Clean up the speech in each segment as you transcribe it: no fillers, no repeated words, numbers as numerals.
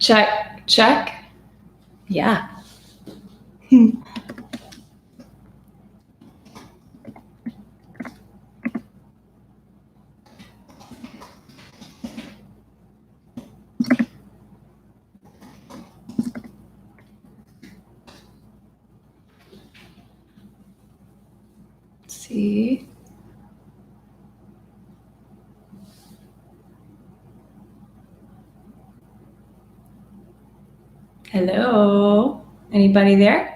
Check, check. Yeah. Let's see. Hello? Anybody there?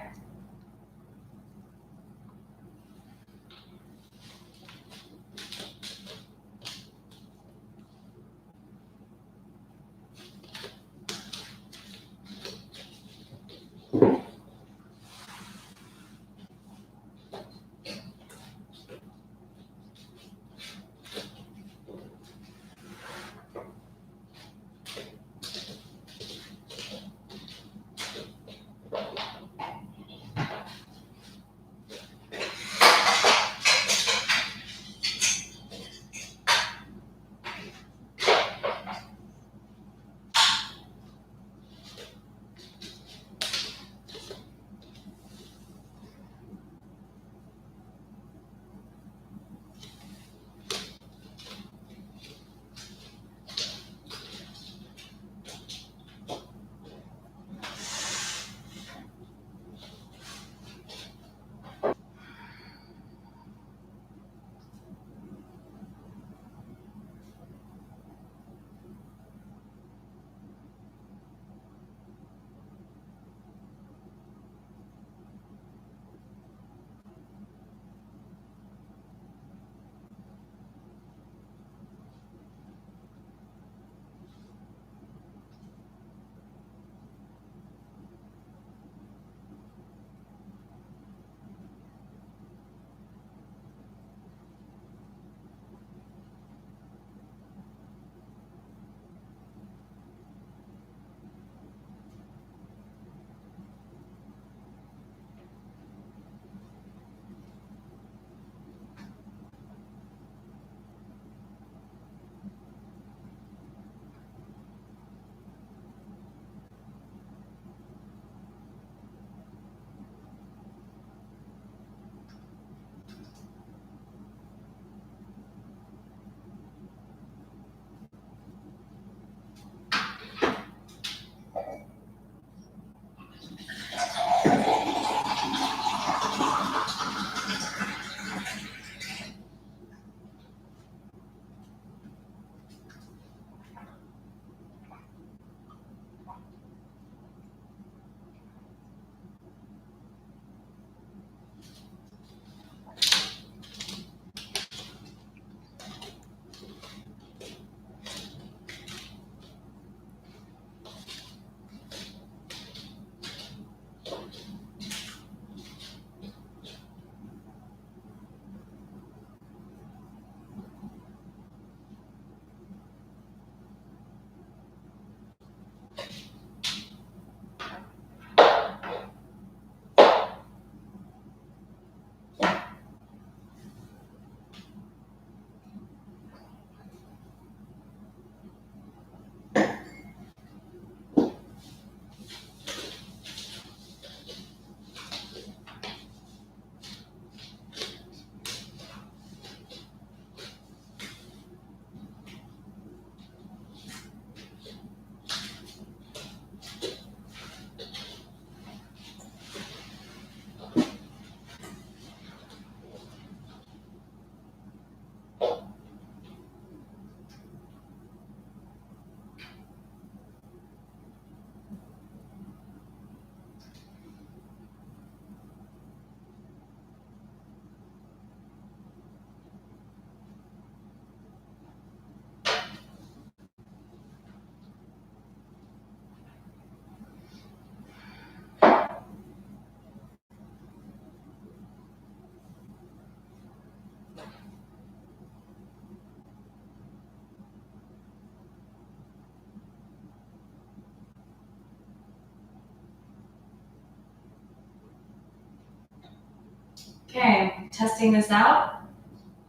Okay, testing this out.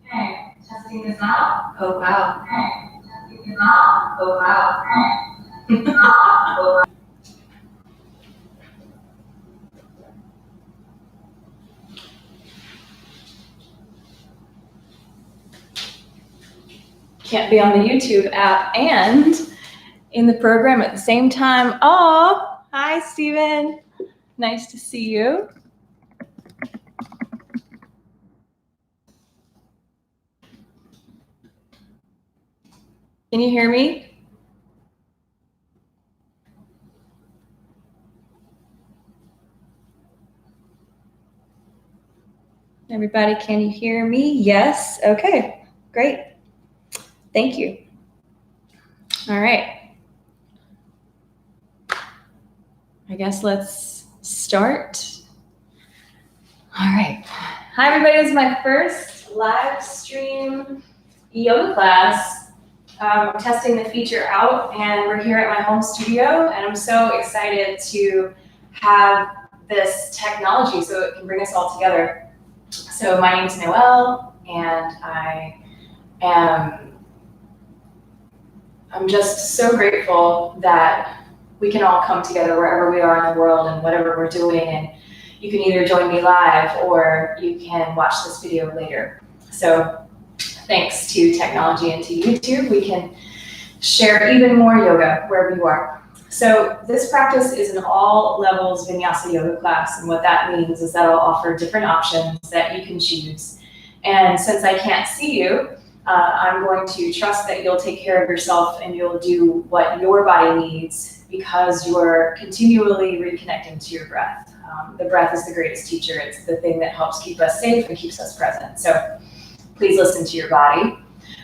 Okay, testing this out. Oh, wow. Okay, testing this out. Oh, wow. Okay, testing this out. Oh, wow. Can't be on the YouTube app and in the program at the same time. Oh, hi, Stephen. Nice to see you. Can you hear me? Everybody, can you hear me? Yes. Okay, great. Thank you. All right. I guess let's start. All right. Hi, everybody. This is my first live stream yoga class. I'm testing the feature out, and we're here at my home studio, and I'm so excited to have this technology so it can bring us all together. So my name is Noelle, and I'm just so grateful that we can all come together wherever we are in the world and whatever we're doing. And you can either join me live or you can watch this video later. So thanks to technology and to YouTube, we can share even more yoga wherever you are. So this practice is an all levels Vinyasa yoga class. And what that means is that I'll offer different options that you can choose. And since I can't see you, I'm going to trust that you'll take care of yourself and you'll do what your body needs because you're continually reconnecting to your breath. The breath is the greatest teacher. It's the thing that helps keep us safe and keeps us present. So please listen to your body.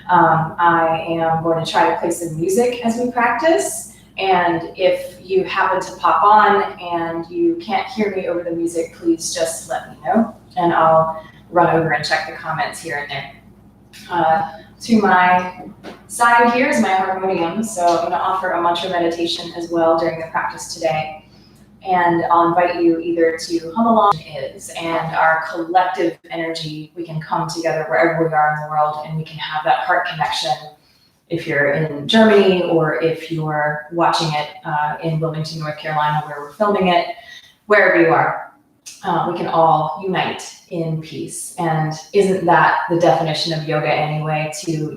I am going to try to play some music as we practice. And if you happen to pop on and you can't hear me over the music, please just let me know and I'll run over and check the comments here and there. To my side here is my harmonium, so I'm going to offer a mantra meditation as well during the practice today. And I'll invite you either to hum along and our collective energy, we can come together wherever we are in the world and we can have that heart connection. If you're in Germany or if you're watching it in Wilmington, North Carolina, where we're filming it, wherever you are, we can all unite in peace. And isn't that the definition of yoga anyway, to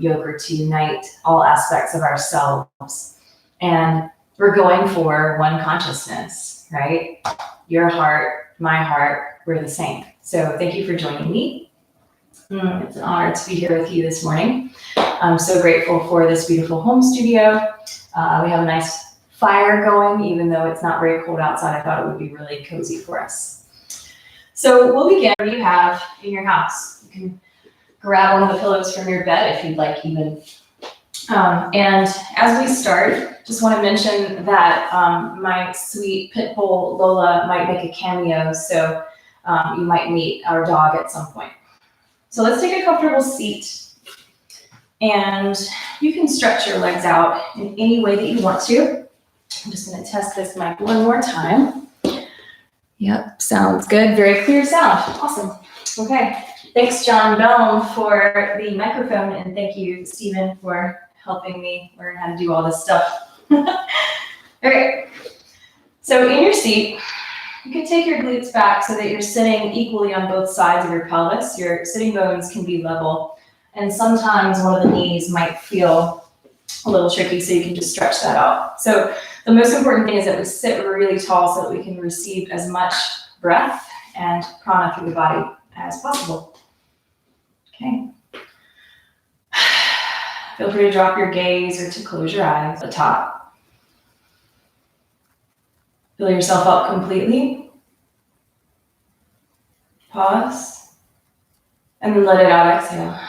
unite all aspects of ourselves? And we're going for one consciousness, right? Your heart, my heart, we're the same. So thank you for joining me. It's an honor to be here with you this morning. I'm so grateful for this beautiful home studio. We have a nice fire going, even though it's not very cold outside. I thought it would be really cozy for us. So we'll begin. What do you have in your house? You can grab one of the pillows from your bed if you'd like even. And as we start, just want to mention that my sweet pit bull Lola might make a cameo, so you might meet our dog at some point. So let's take a comfortable seat. And you can stretch your legs out in any way that you want to. I'm just going to test this mic one more time. Yep, sounds good. Very clear sound. Awesome. Okay. Thanks, John Bellum, for the microphone, and thank you, Stephen, for helping me learn how to do all this stuff. Okay. So in your seat, you can take your glutes back so that you're sitting equally on both sides of your pelvis. Your sitting bones can be level, and sometimes one of the knees might feel a little tricky, so you can just stretch that out. So the most important thing is that we sit really tall so that we can receive as much breath and prana through the body as possible. Okay. Feel free to drop your gaze or to close your eyes at the top. Fill yourself up completely. Pause. And then let it out, exhale.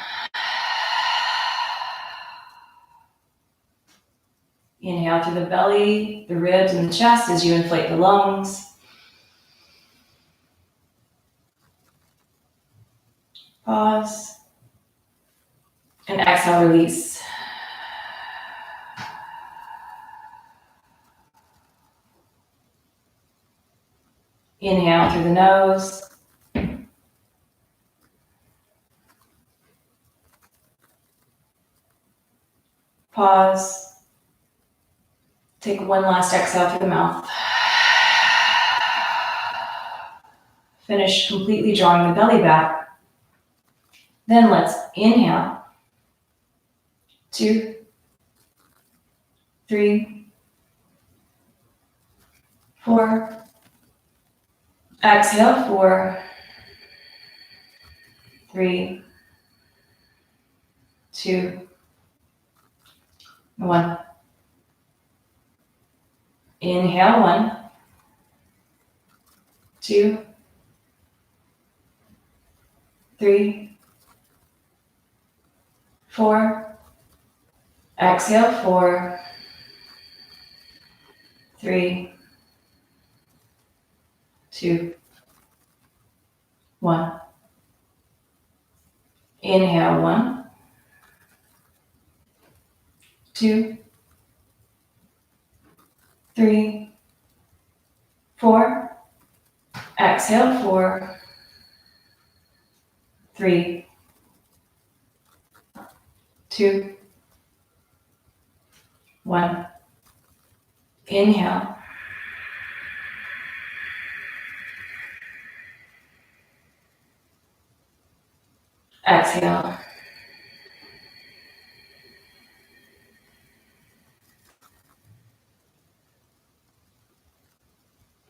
Inhale through the belly, the ribs, and the chest as you inflate the lungs. Pause. And exhale, release. Inhale through the nose. Pause. Take one last exhale through the mouth. Finish completely drawing the belly back. Then let's inhale 2, 3, 4. Exhale, 4, 3, 2, 1. Inhale, 1, 2, 3, 4. Exhale, 4, 3, 2, 1. Inhale, 1, 2, 3, 4. Exhale, 4, 3, 2, 1. Inhale. Exhale.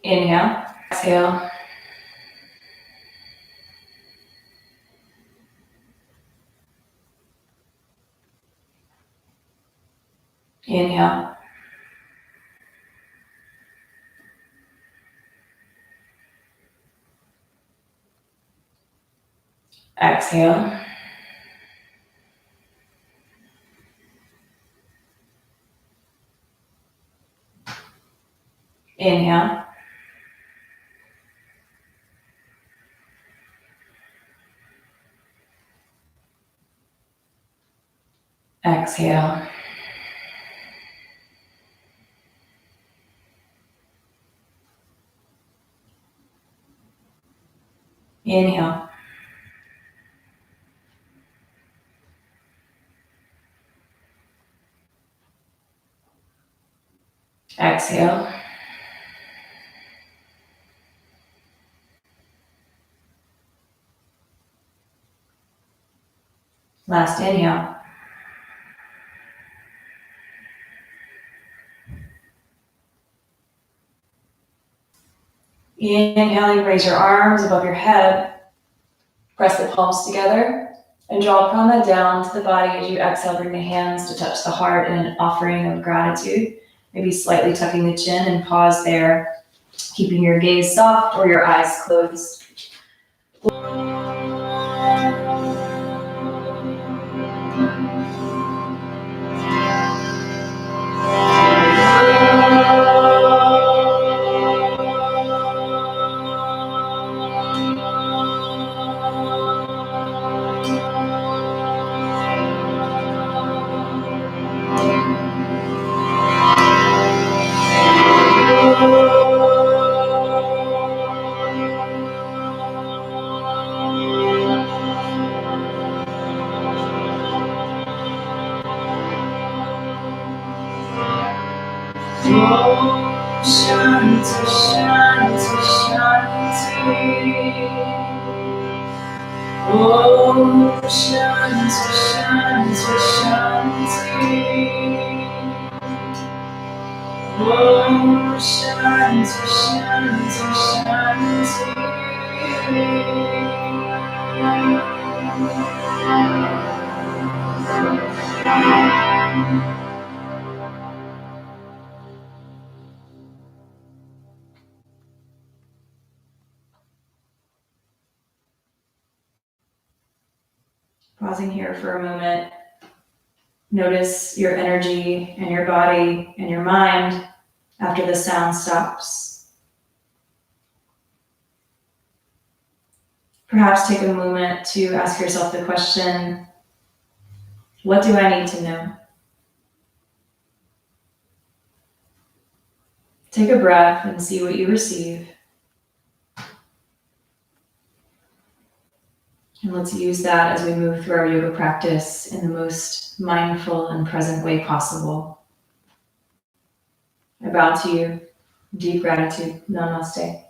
Inhale. Exhale. Inhale. Exhale. Inhale. Exhale. Inhale. Exhale. Last inhale. Inhaling, raise your arms above your head. Press the palms together and draw prana down to the body as you exhale. Bring the hands to touch the heart in an offering of gratitude. Maybe slightly tucking the chin and pause there, keeping your gaze soft or your eyes closed. Shanti, Shanti, Shanti. Om Shanti, Shanti, Shanti. Om Shanti, Shanti, Shanti. Pausing here for a moment. Notice your energy and your body and your mind after the sound stops. Perhaps take a moment to ask yourself the question, what do I need to know? Take a breath and see what you receive. And let's use that as we move through our yoga practice in the most mindful and present way possible. I bow to you. Deep gratitude. Namaste.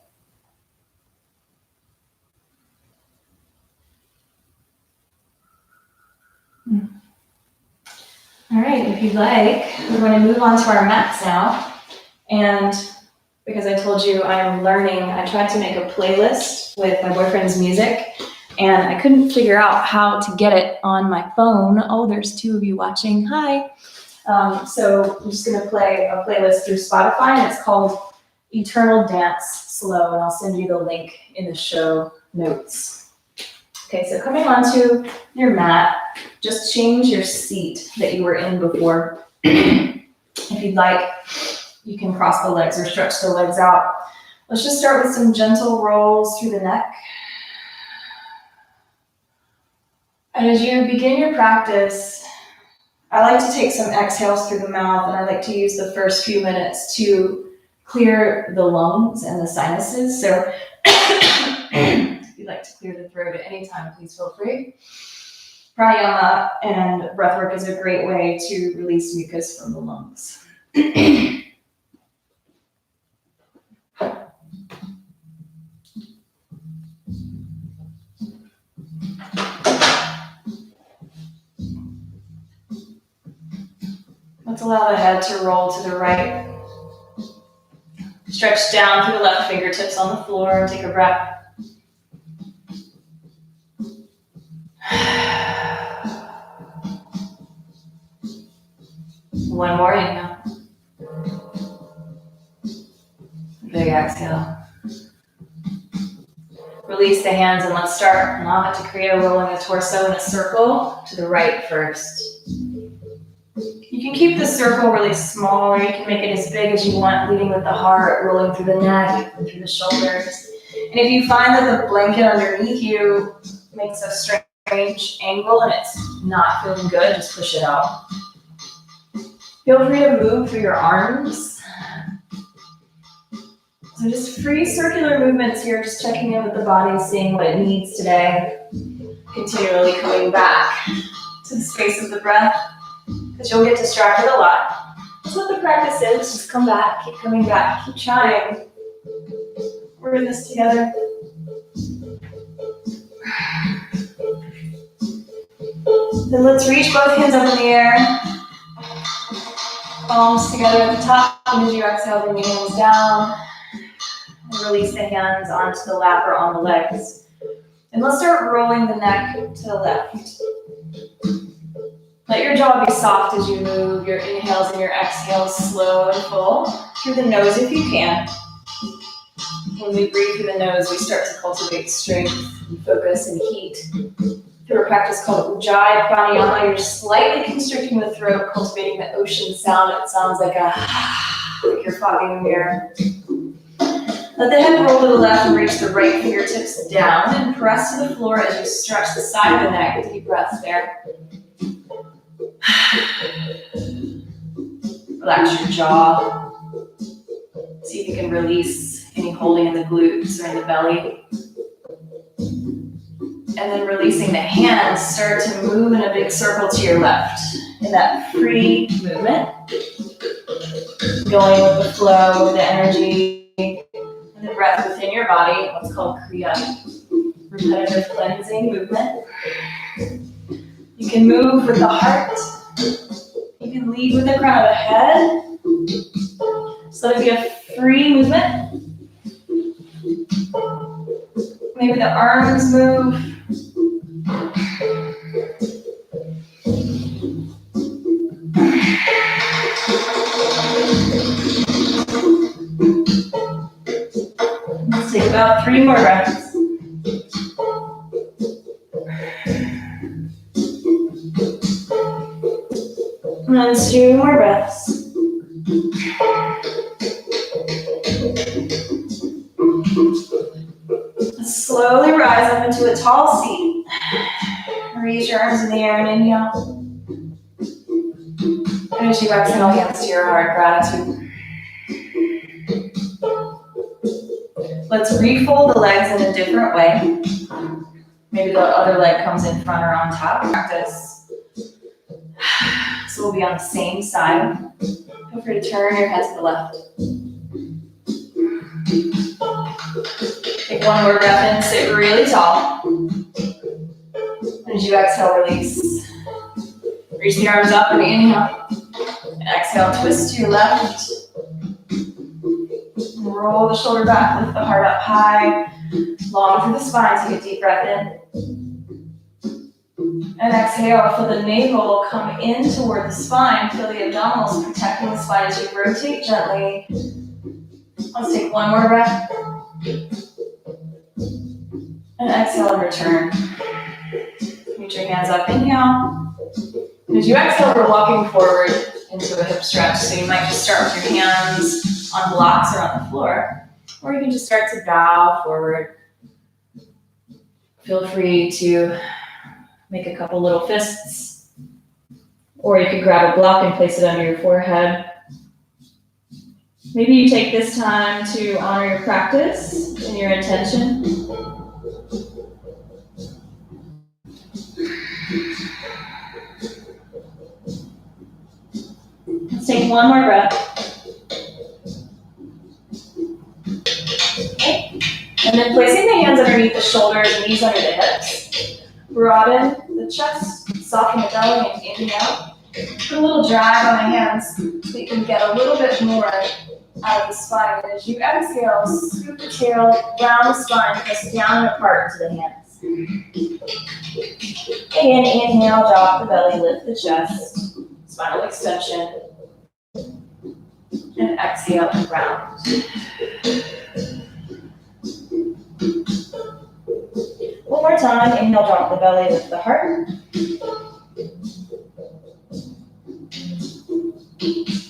All right, if you'd like, we're going to move on to our mats now. And because I told you I am learning, I tried to make a playlist with my boyfriend's music, and I couldn't figure out how to get it on my phone. Oh, there's 2 of you watching. Hi. So I'm just going to play a playlist through Spotify, and it's called Eternal Dance Slow, and I'll send you the link in the show notes. Okay, so coming onto your mat, just change your seat that you were in before. If you'd like, you can cross the legs or stretch the legs out. Let's just start with some gentle rolls through the neck. And as you begin your practice, I like to take some exhales through the mouth, and I like to use the first few minutes to clear the lungs and the sinuses. So if you'd like to clear the throat at any time, please feel free. Pranayama and breathwork is a great way to release mucus from the lungs. Let's allow the head to roll to the right. Stretch down through the left fingertips on the floor. Take a breath. One more inhale. Big exhale. Release the hands and let's start. Allow it to create a roll in the torso in a circle to the right first. You can keep the circle really small, or you can make it as big as you want, leading with the heart, rolling through the neck, and through the shoulders. And if you find that the blanket underneath you makes a strange angle and it's not feeling good, just push it out. Feel free to move through your arms. So just free circular movements here, just checking in with the body, seeing what it needs today. Continually coming back to the space of the breath, because you'll get distracted a lot. That's what the practice is. Just come back, keep coming back, keep trying. We're in this together. Then let's reach both hands up in the air. Palms together at the top. And as you exhale, bring the hands down. And release the hands onto the lap or on the legs. And let's start rolling the neck to the left. Let your jaw be soft as you move your inhales and your exhales slow and full. Through the nose if you can. When we breathe through the nose, we start to cultivate strength and focus and heat. Through a practice called Ujjayi Pranayama, you're slightly constricting the throat, cultivating the ocean sound. It sounds like you're fogging a mirror. Let the head roll to the left and reach the right fingertips down and press to the floor as you stretch the side of the neck. Deep breaths there. Relax your jaw. See if you can release any holding in the glutes or in the belly. And then releasing the hands, start to move in a big circle to your left. In that free movement. Going with the flow, the energy, and the breath within your body. What's called Kriya. Repetitive cleansing movement. You can move with the heart. You can lead with the crown of the head. So let it be a free movement. Maybe the arms move. Let's take about 3 more breaths. And then 2 more breaths. Slowly rise up into a tall seat. Raise your arms in the air and inhale. And as you exhale, hands to your heart, gratitude. Let's refold the legs in a different way. Maybe the other leg comes in front or on top. Practice. So we'll be on the same side. Feel free to turn your head to the left. Take 1 more breath in, sit really tall. And as you exhale, release. Reach the arms up and inhale. And exhale, twist to your left. Roll the shoulder back, lift the heart up high. Long through the spine, take a deep breath in. And exhale, feel the navel come in toward the spine. Feel the abdominals protecting the spine as you rotate gently. Let's take one more breath. And exhale and return. Reach your hands up, inhale. And as you exhale, we're walking forward into a hip stretch. So you might just start with your hands on blocks or on the floor. Or you can just start to bow forward. Feel free to make a couple little fists. Or you could grab a block and place it under your forehead. Maybe you take this time to honor your practice and your intention. Let's take one more breath. Okay. And then placing the hands underneath the shoulders, knees under the hips. Broaden the chest, soften the belly, and inhale. Put a little drag on the hands so you can get a little bit more out of the spine. And as you exhale, scoop the tail, round the spine, press down and apart into the hands. And inhale, drop the belly, lift the chest, spinal extension. And exhale and round. One more time, inhale, drop the belly, lift the heart.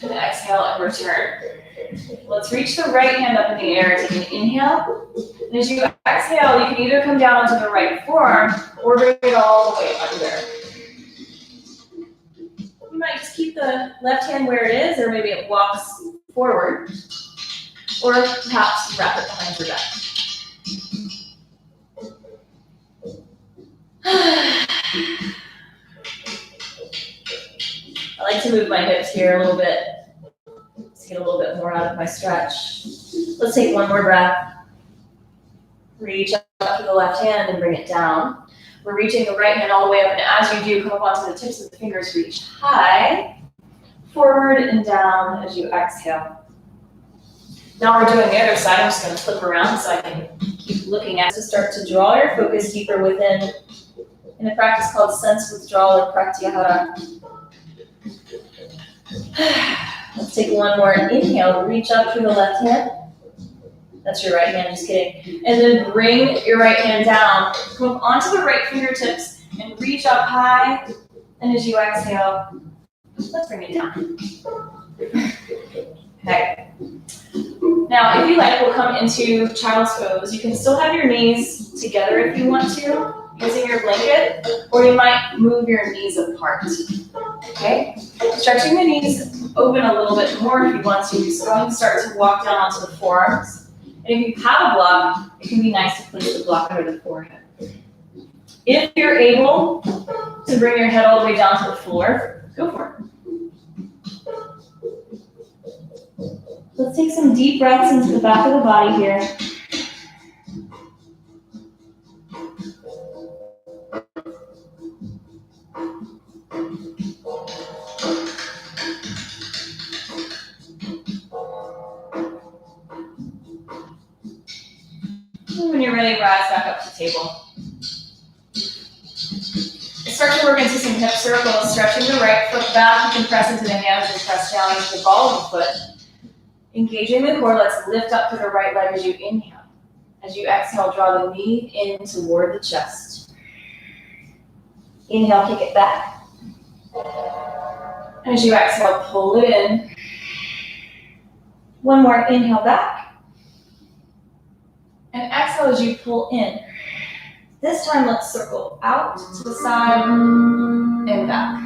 And exhale and return. Let's reach the right hand up in the air. Take an inhale. And as you exhale, you can either come down onto the right forearm or bring it all the way under. You might just keep the left hand where it is, or maybe it walks forward. Or perhaps wrap it behind your back. I like to move my hips here a little bit. Let's get a little bit more out of my stretch. Let's take one more breath. Reach up to the left hand and bring it down. We're reaching the right hand all the way up, and as you do, come up onto the tips of the fingers, reach high, forward and down as you exhale. Now we're doing the other side. I'm just going to flip around so I can keep looking at it. So start to draw your focus deeper within in a practice called sense withdrawal or pratyahara. Let's take one more inhale. Reach up through the left hand. That's your right hand, just kidding. And then bring your right hand down. Come up onto the right fingertips and reach up high. And as you exhale, let's bring it down. Okay. Now, if you like, we'll come into child's pose. You can still have your knees together if you want to, using your blanket, or you might move your knees apart. Okay? Stretching the knees open a little bit more if you want to. So go ahead and start to walk down onto the forearms. And if you have a block, it can be nice to place the block under the forehead. If you're able to bring your head all the way down to the floor, go for it. Let's take some deep breaths into the back of the body here. And when you're ready, rise back up to table. Start to work into some hip circles, stretching the right foot back. You can press into the hands and press down into the ball of the foot. Engaging the core, let's lift up to the right leg as you inhale. As you exhale, draw the knee in toward the chest. Inhale, kick it back. And as you exhale, pull it in. One more inhale back. And exhale as you pull in. This time, let's circle out to the side and back.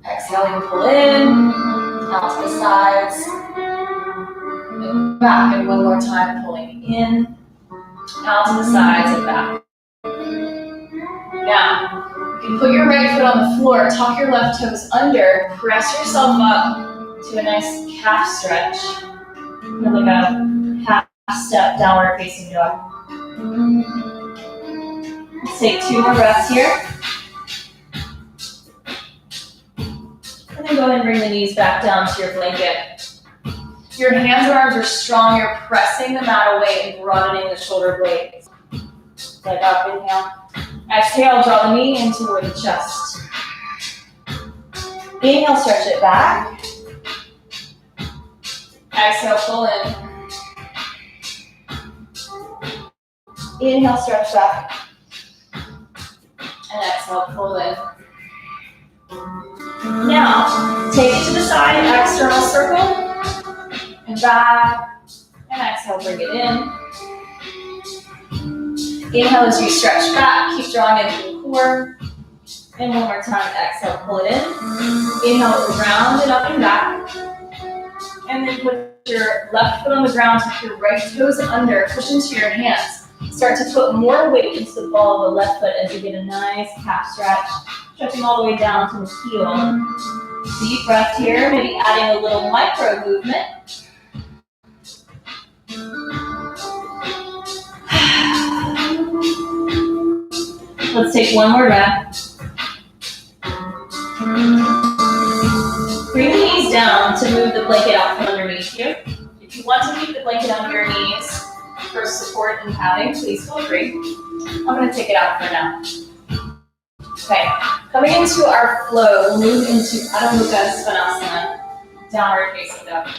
Exhaling, pull in, out to the sides, and back. And one more time, pulling in, out to the sides and back. Now, you can put your right foot on the floor, tuck your left toes under, press yourself up to a nice calf stretch, and like a half step downward facing dog. Let's take two more breaths here. go ahead and bring the knees back down to your blanket. Your hands and arms are strong. You're pressing the mat away and broadening the shoulder blades. Leg up, inhale. Exhale, draw the knee in toward the chest. Inhale, stretch it back. Exhale, pull in. Inhale, stretch back. And exhale, pull in. Now, take it to the side, external circle. And back. And exhale, bring it in. Inhale as you stretch back. Keep drawing into the core. And one more time, exhale, pull it in. Inhale, round it up and back. And then put your left foot on the ground, tuck your right toes under, push into your hands. Start to put more weight into the ball of the left foot as you get a nice calf stretch, stretching all the way down to the heel. Deep breath here, maybe adding a little micro movement. Let's take one more breath. Bring the knees down to move the blanket out from underneath you. If you want to keep the blanket under your knees for support and padding, please feel free. I'm going to take it out for now. Okay, coming into our flow, we'll move into Adho Mukha Svanasana, downward facing dog.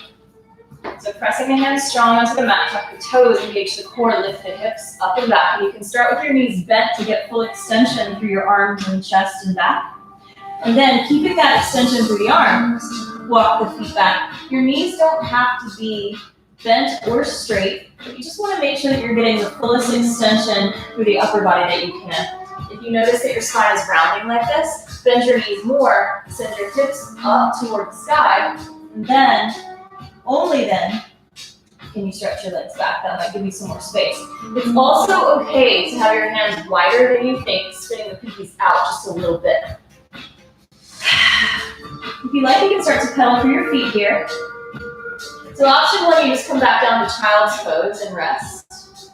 So pressing the hands strong onto the mat, tuck the toes, engage the core, lift the hips up and back. And you can start with your knees bent to get full extension through your arms and chest and back. And then keeping that extension through the arms, walk the feet back. Your knees don't have to be bent or straight, but you just want to make sure that you're getting the fullest extension through the upper body that you can. If you notice that your spine is rounding like this, bend your knees more, send your hips up toward the sky, and then, only then, can you stretch your legs back. That might give you some more space. It's also okay to have your hands wider than you think, spinning the pinkies out just a little bit. If you like, you can start to pedal through your feet here. So option one, you just come back down to child's pose and rest.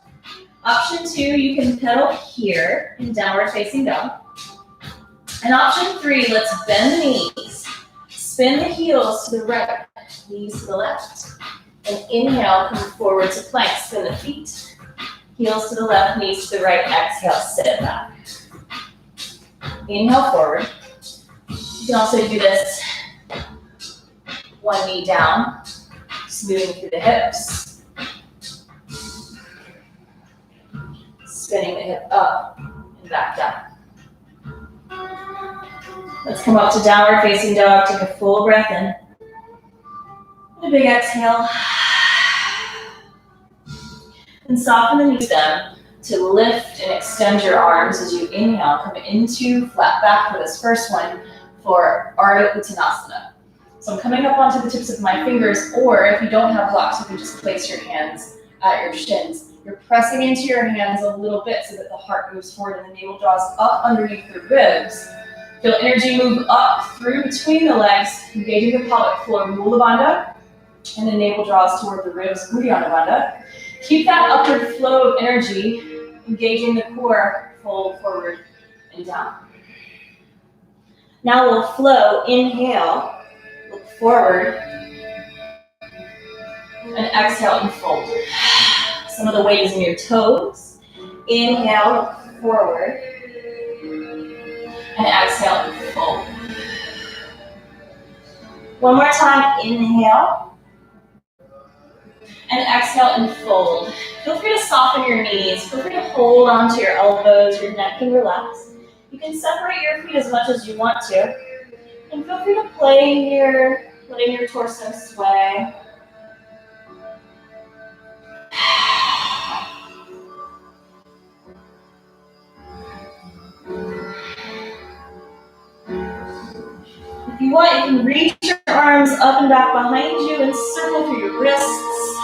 Option two, you can pedal here in downward facing dog. And option three, let's bend the knees. Spin the heels to the right, knees to the left. And inhale, come forward to plank. Spin the feet. Heels to the left, knees to the right. Exhale, sit it back. Inhale forward. You can also do this one knee down, smoothing through the hips. Spinning the hip up and back down. Let's come up to downward facing dog. Take a full breath in. And a big exhale. And soften the knees down to lift and extend your arms as you inhale. Come into flat back for this first one for Ardha Uttanasana. So I'm coming up onto the tips of my fingers, or if you don't have blocks, you can just place your hands at your shins. You're pressing into your hands a little bit so that the heart moves forward and the navel draws up underneath the ribs. Feel energy move up through between the legs, engaging the pelvic floor, Mula Bandha, and the navel draws toward the ribs, Uddiyana Bandha. Keep that upward flow of energy, engaging the core, fold forward and down. Now we'll flow, inhale, look forward, and exhale and fold. Some of the weight is in your toes. Inhale, look forward, and exhale and fold. One more time, inhale, and exhale and fold. Feel free to soften your knees. Feel free to hold onto your elbows. Your neck can relax. You can separate your feet as much as you want to. And feel free to play here, letting your torso sway. If you want, you can reach your arms up and back behind you and circle through your wrists.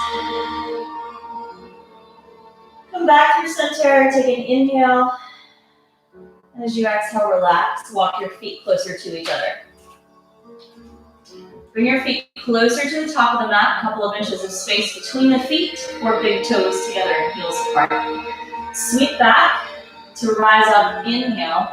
Come back through center, take an inhale. And as you exhale, relax, walk your feet closer to each other. Bring your feet closer to the top of the mat, a couple of inches of space between the feet, or big toes together and heels apart. Sweep back to rise up, inhale.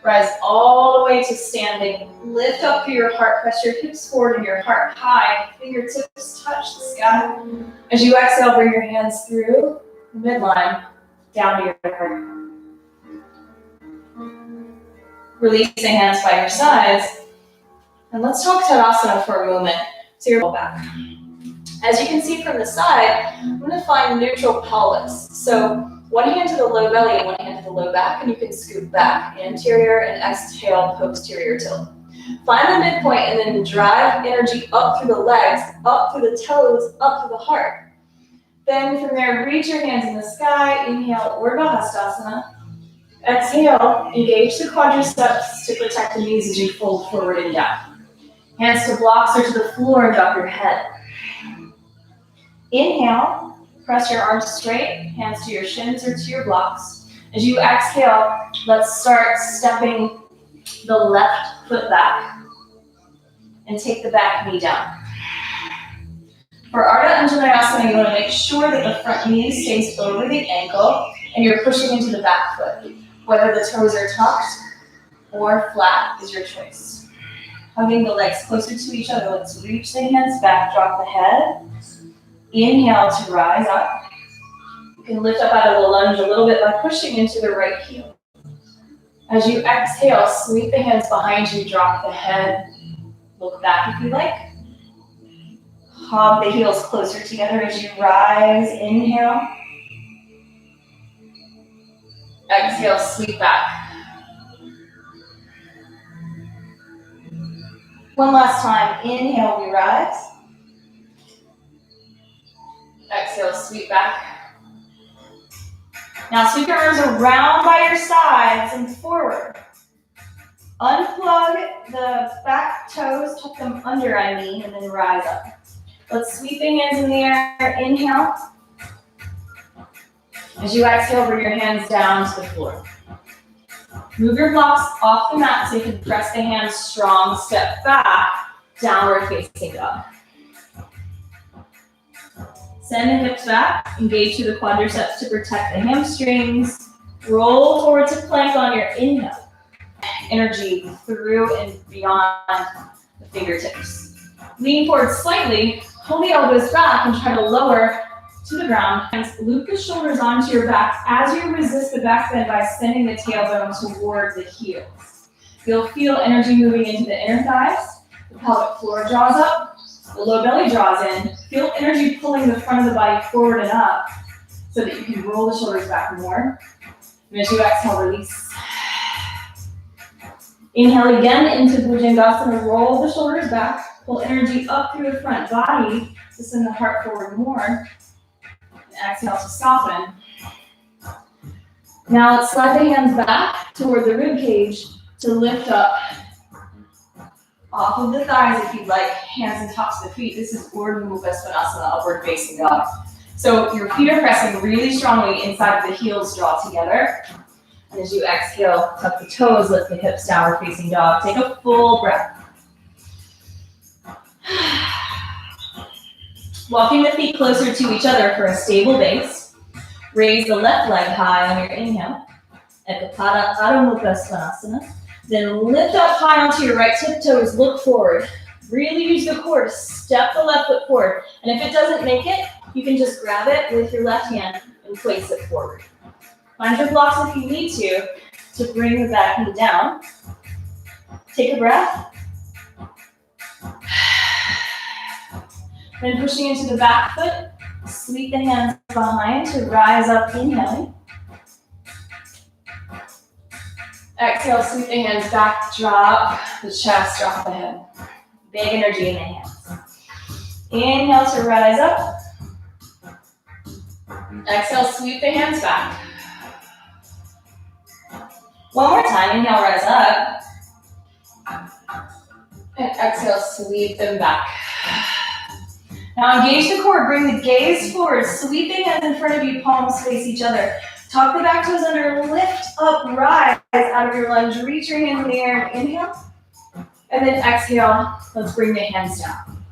Rise all the way to standing. Lift up through your heart. Press your hips forward and your heart high. Fingertips touch the sky. As you exhale, bring your hands through the midline, down to your heart. Release the hands by your sides. And let's talk Tadasana for a moment. So you're back. As you can see from the side, I'm going to find neutral pelvis. So one hand to the low belly and one hand to the low back, and you can scoot back, anterior, and exhale, posterior tilt. Find the midpoint and then drive energy up through the legs, up through the toes, up through the heart. Then from there, reach your hands in the sky. Inhale, Urdhva Hastasana. Exhale, engage the quadriceps to protect the knees as you fold forward and down. Hands to blocks or to the floor and drop your head. Inhale. Press your arms straight, hands to your shins or to your blocks. As you exhale, let's start stepping the left foot back and take the back knee down. For Ardha Anjaneyasana, you want to make sure that the front knee stays over the ankle and you're pushing into the back foot. Whether the toes are tucked or flat is your choice. Hugging the legs closer to each other, let's reach the hands back, drop the head. Inhale to rise up. You can lift up out of the lunge a little bit by pushing into the right heel. As you exhale, sweep the hands behind you, drop the head. Look back if you like. Hug the heels closer together as you rise. Inhale. Exhale, sweep back. One last time. Inhale, we rise. Exhale, sweep back. Now sweep your arms around by your sides and forward. Unplug the back toes, tuck them under I mean, and then rise up. Let's sweep the hands in the air. Inhale. As you exhale, bring your hands down to the floor. Move your blocks off the mat so you can press the hands strong. Step back, downward facing dog. Send the hips back, engage through the quadriceps to protect the hamstrings. Roll forward to plank on your inhale. Energy through and beyond the fingertips. Lean forward slightly, pull the elbows back and try to lower to the ground. Loop the shoulders onto your back as you resist the back bend by sending the tailbone toward the heels. You'll feel energy moving into the inner thighs. The pelvic floor draws up. The low belly draws in. Feel energy pulling the front of the body forward and up so that you can roll the shoulders back more. And as you exhale, release. Inhale again into Bhujangasana. Roll the shoulders back. Pull energy up through the front body to send the heart forward more. And exhale to soften. Now let's slide the hands back toward the rib cage to lift up off of the thighs if you'd like, hands and tops of the feet. This is Urdhva Mukha Svanasana, upward facing dog. So your feet are pressing really strongly inside of the heels, draw together. And as you exhale, tuck the toes, lift the hips, downward facing dog. Take a full breath. Walking the feet closer to each other for a stable base. Raise the left leg high on your inhale. Ekapada Adho Mukha Svanasana. Then lift up high onto your right tiptoes, look forward. Really use the core to step the left foot forward. And if it doesn't make it, you can just grab it with your left hand and place it forward. Find your blocks if you need to bring the back knee down. Take a breath. Then pushing into the back foot, sweep the hands behind to rise up, inhaling. Exhale, sweep the hands back, drop the chest, drop the head. Big energy in the hands. Inhale to rise up. Exhale, sweep the hands back. One more time, inhale, rise up. And exhale, sweep them back. Now engage the core, bring the gaze forward, sweep the hands in front of you, palms face each other. Tuck the back toes under, lift up, rise out of your lunge, reach your hands in the air, and inhale. And then exhale, let's bring the hands down.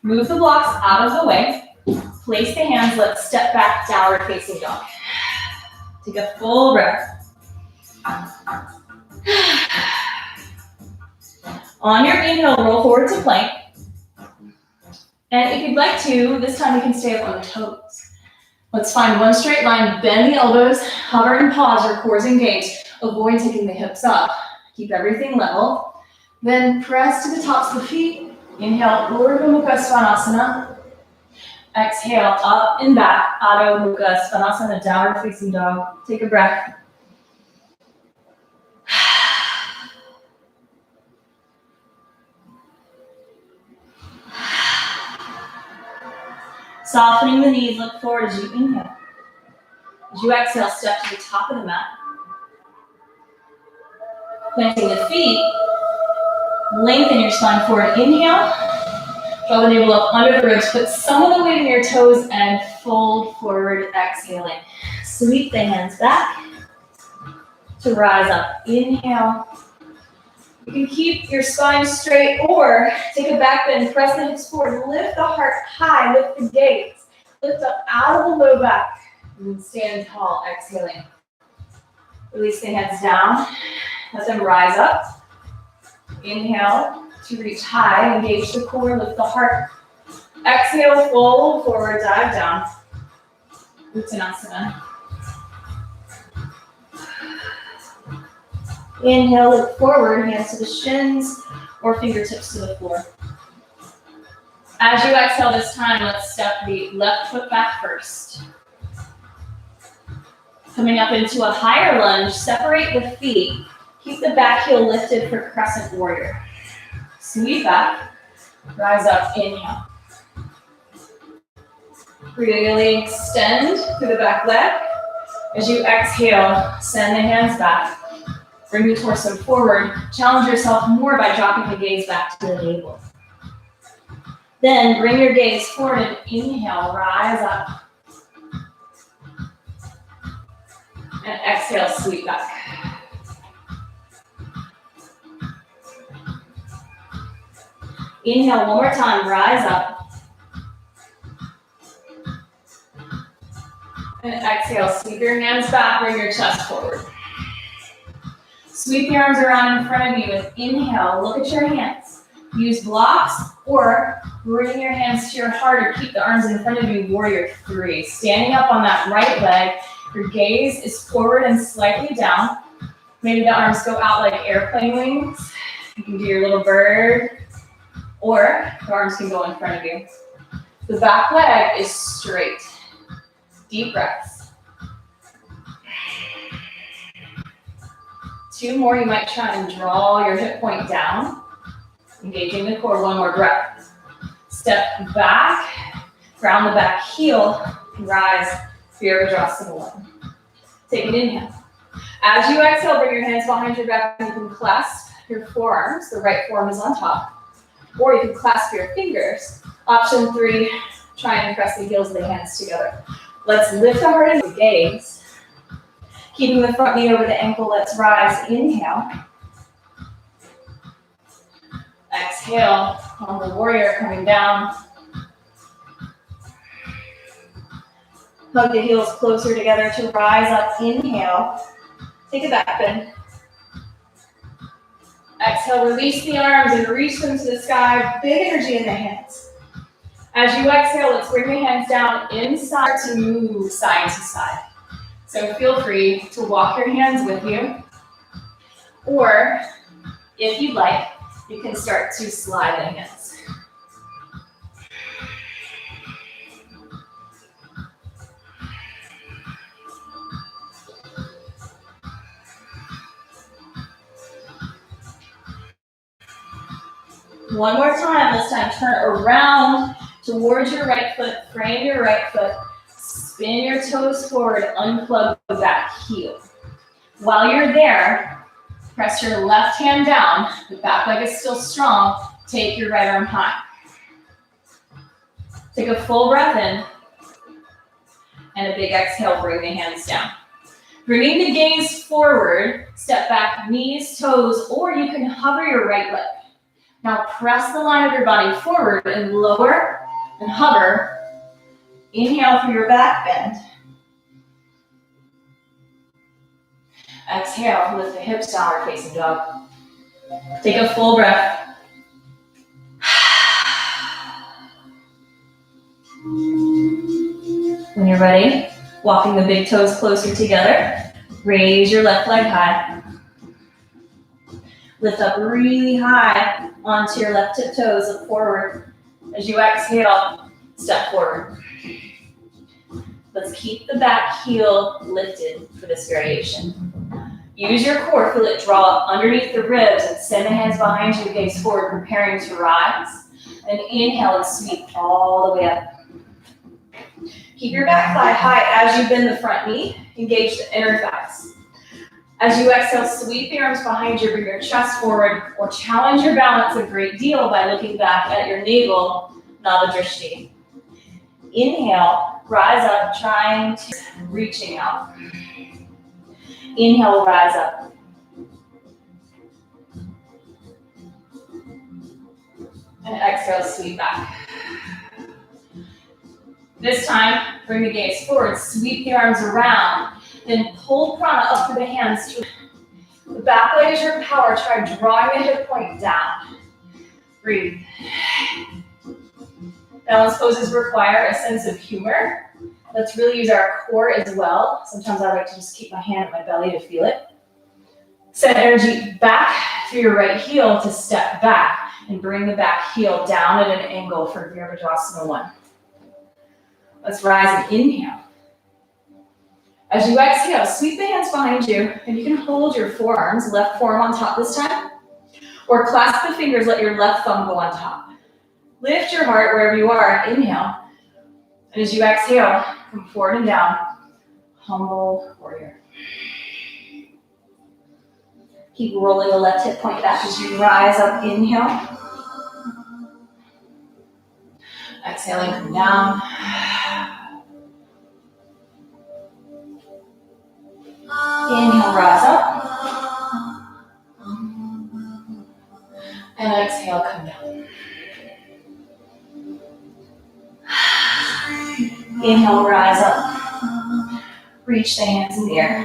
Move the blocks out of the way, place the hands, let's step back, downward facing dog. Take a full breath. On your inhale, roll forward to plank. And if you'd like to, this time you can stay up on the toes. Let's find one straight line, bend the elbows, hover and pause, your core is engaged. Avoid taking the hips up. Keep everything level. Then press to the tops of the feet. Inhale, Urdhva Mukha Svanasana. Exhale, up and back, Adho Mukha Svanasana, downward facing dog. Take a breath. Softening the knees, look forward as you inhale. As you exhale, step to the top of the mat. Planting the feet, lengthen your spine forward. Inhale, draw the navel up under the ribs, put some of the weight in your toes and fold forward, exhaling. Sweep the hands back to rise up. Inhale. You can keep your spine straight or take a back bend, press the hips forward, lift the heart high, lift the gaze, lift up out of the low back, and then stand tall, exhaling. Release the hands down, let them rise up. Inhale to reach high, engage the core, lift the heart. Exhale, fold forward, dive down. Uttanasana. Inhale, look forward, hands to the shins or fingertips to the floor. As you exhale this time, let's step the left foot back first. Coming up into a higher lunge, separate the feet. Keep the back heel lifted for crescent warrior. Sweep back, rise up, inhale. Really extend through the back leg. As you exhale, send the hands back. Bring the torso forward. Challenge yourself more by dropping the gaze back to the navel. Then bring your gaze forward and inhale, rise up. And exhale, sweep back. Inhale one more time, rise up. And exhale, sweep your hands back, bring your chest forward. Sweep your arms around in front of you and inhale, look at your hands. Use blocks or bring your hands to your heart or keep the arms in front of you, warrior three. Standing up on that right leg, your gaze is forward and slightly down. Maybe the arms go out like airplane wings. You can do your little bird or the arms can go in front of you. The back leg is straight. Deep breaths. 2 more, you might try and draw your hip point down, engaging the core. 1 more breath. Step back, ground the back heel, rise, Virabhadrasana 1. Take an inhale. As you exhale, bring your hands behind your back and you can clasp your forearms. The right forearm is on top. Or you can clasp your fingers. Option 3, try and press the heels of the hands together. Let's lift the heart into the gaze. Keeping the front knee over the ankle, let's rise. Inhale. Exhale, Humble Warrior coming down. Hug the heels closer together to rise up. Inhale. Take a back bend. Exhale, release the arms and reach them to the sky. Big energy in the hands. As you exhale, let's bring the hands down inside to move side to side. So feel free to walk your hands with you. Or, if you'd like, you can start to slide the hands. One more time, this time turn around towards your right foot, frame your right foot, spin your toes forward, unplug the back heel. While you're there, press your left hand down, the back leg is still strong, take your right arm high. Take a full breath in, and a big exhale, bring the hands down. Bringing the gaze forward, step back, knees, toes, or you can hover your right leg. Now press the line of your body forward and lower and hover. Inhale through your back bend. Exhale, lift the hips, downward facing dog. Take a full breath. When you're ready, walking the big toes closer together, raise your left leg high. Lift up really high onto your left tip toes, look forward. As you exhale, step forward. Let's keep the back heel lifted for this variation. Use your core, feel it draw up underneath the ribs and send the hands behind you, gaze forward, preparing to rise. And inhale and sweep all the way up. Keep your back thigh high as you bend the front knee, engage the inner thighs. As you exhale, sweep the arms behind you, bring your chest forward, or challenge your balance a great deal by looking back at your navel, Navadrishti. Inhale, rise up, trying to reaching out. Inhale, rise up. And exhale, sweep back. This time, bring the gaze forward, sweep the arms around, then pull prana up through the hands. The back leg is your power. Try drawing the hip point down. Breathe. Balance poses require a sense of humor. Let's really use our core as well. Sometimes I like to just keep my hand at my belly to feel it. Send energy back through your right heel to step back and bring the back heel down at an angle for Virabhadrasana 1. Let's rise and inhale. As you exhale, sweep the hands behind you, and you can hold your forearms, left forearm on top this time, or clasp the fingers, let your left thumb go on top. Lift your heart wherever you are, inhale. And as you exhale, come forward and down, humble warrior. Keep rolling the left hip point back as you rise up, inhale. Exhaling, come down. Inhale, rise up. And exhale, come down. Inhale, rise up. Reach the hands in the air.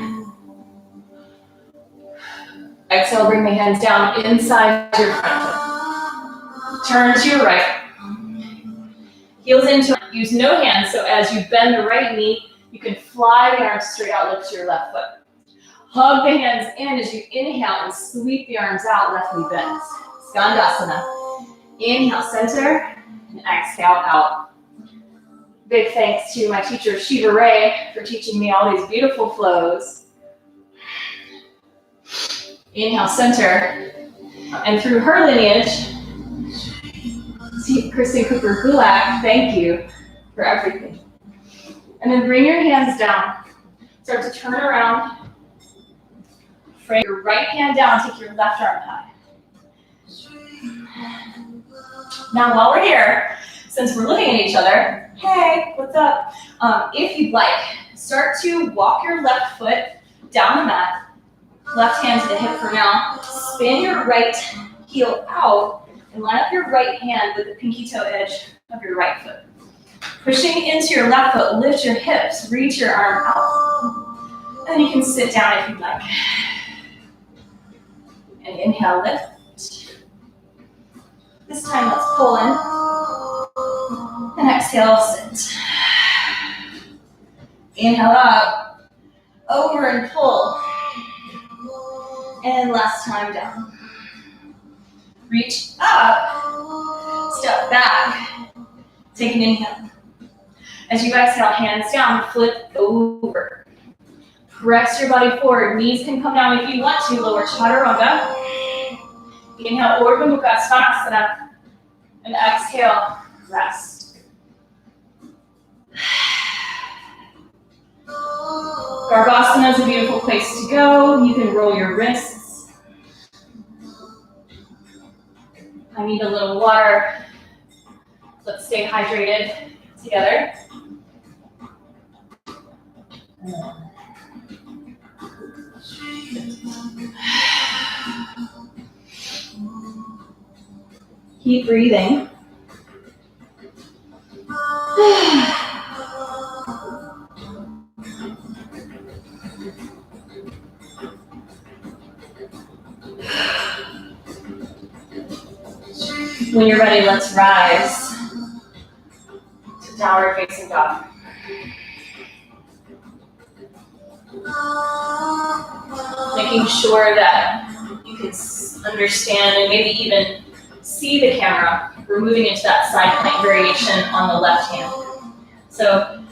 Exhale, bring the hands down inside your front foot. Turn to your right. Heels into, use no hands, so as you bend the right knee, you can fly the arms straight out, lift to your left foot. Hug the hands in as you inhale and sweep the arms out, left knee bends. Skandasana. Inhale, center, and exhale out. Big thanks to my teacher, Shiva Ray, for teaching me all these beautiful flows. Inhale, center, and through her lineage, Kristen Cooper Gulak, thank you for everything. And then bring your hands down. Start to turn around. Frame your right hand down, take your left arm high. Now while we're here, since we're looking at each other, hey, what's up? If you'd like, start to walk your left foot down the mat, left hand to the hip for now. Spin your right heel out and line up your right hand with the pinky toe edge of your right foot. Pushing into your left foot, lift your hips, reach your arm out. And you can sit down if you'd like. And inhale, lift. This time, let's pull in. And exhale, sit. Inhale up, over and pull. And last time down. Reach up, step back, take an inhale. As you exhale, hands down, flip over. Press your body forward, knees can come down if you want to, lower chaturanga. Inhale, Urdhva Mukha Svanasana, and exhale, rest. Garvasana is a beautiful place to go. You can roll your wrists. I need a little water. Let's stay hydrated together. Keep breathing. When you're ready, let's rise to downward facing dog. Making sure that you can understand and maybe even see the camera. We're moving into that side plank variation on the left hand. So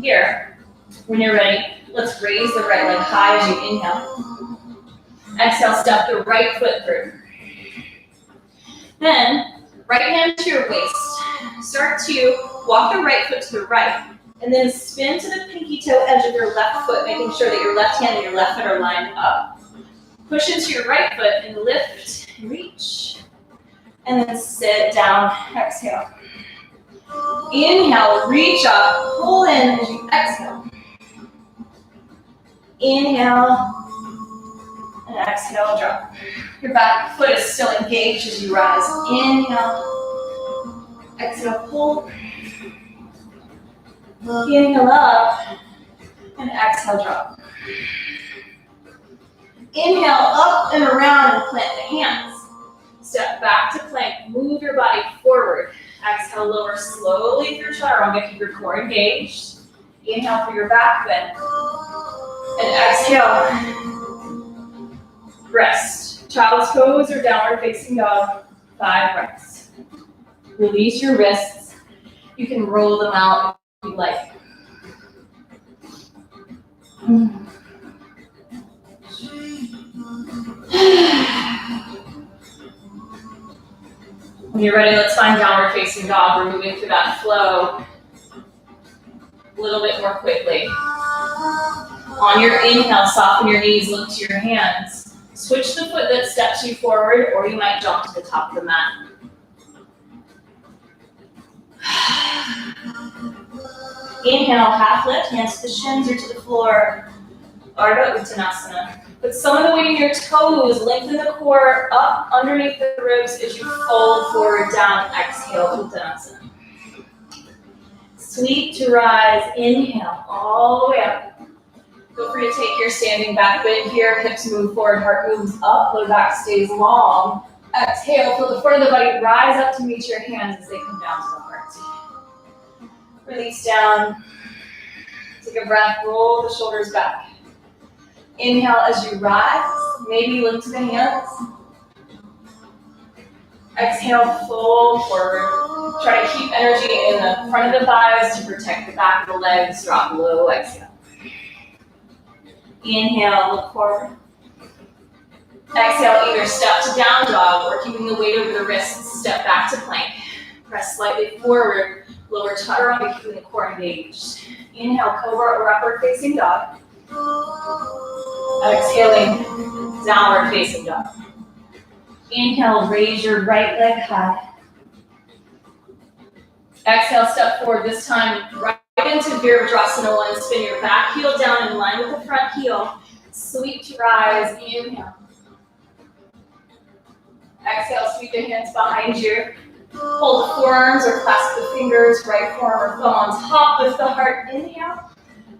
here, when you're ready, let's raise the right leg high as you inhale. Exhale, step the right foot through. Then, right hand to your waist. Start to walk the right foot to the right, and then spin to the pinky toe edge of your left foot, making sure that your left hand and your left foot are lined up. Push into your right foot and lift, reach, and then sit down, exhale. Inhale, reach up, pull in as you exhale. Inhale, and exhale, drop. Your back foot is still engaged as you rise. Inhale, exhale, pull. Inhale up, and exhale, drop. Inhale, up and around and plant the hands. Step back to plank, move your body forward. Exhale, lower slowly through chaturanga, keep your core engaged. Inhale for your back bend. And exhale, rest. Child's pose or downward facing dog, 5 breaths. Release your wrists. You can roll them out if you like. When you're ready, let's find downward facing dog. We're moving through that flow a little bit more quickly. On your inhale, soften your knees, look to your hands. Switch the foot that steps you forward, or you might jump to the top of the mat. Inhale, half lift, hands to the shins or to the floor. Ardha Uttanasana. Put some of the weight in your toes, lengthen the core up underneath the ribs as you fold forward, down, exhale, Uttanasana. Sweep to rise, inhale, all the way up. Feel free to take your standing back bend here, hips move forward, heart moves up, low back stays long. Exhale, feel the front of the body rise up to meet your hands as they come down to the heart. Release down, take a breath, roll the shoulders back. Inhale as you rise, maybe lift the hands. Exhale, fold forward. Try to keep energy in the front of the thighs to protect the back of the legs. Drop low, exhale. Inhale, look forward. Exhale, either step to down dog or keeping the weight over the wrists, step back to plank. Press slightly forward, lower chaturanga, keeping the core engaged. Inhale, cobra or upward facing dog. Exhaling, downward facing dog. Inhale, raise your right leg high. Exhale, step forward, this time right into Virabhadrasana and spin your back heel down in line with the front heel. Sweep to rise, inhale. Exhale, sweep the hands behind you. Hold the forearms or clasp the fingers, right forearm or thumb on top with the heart, inhale.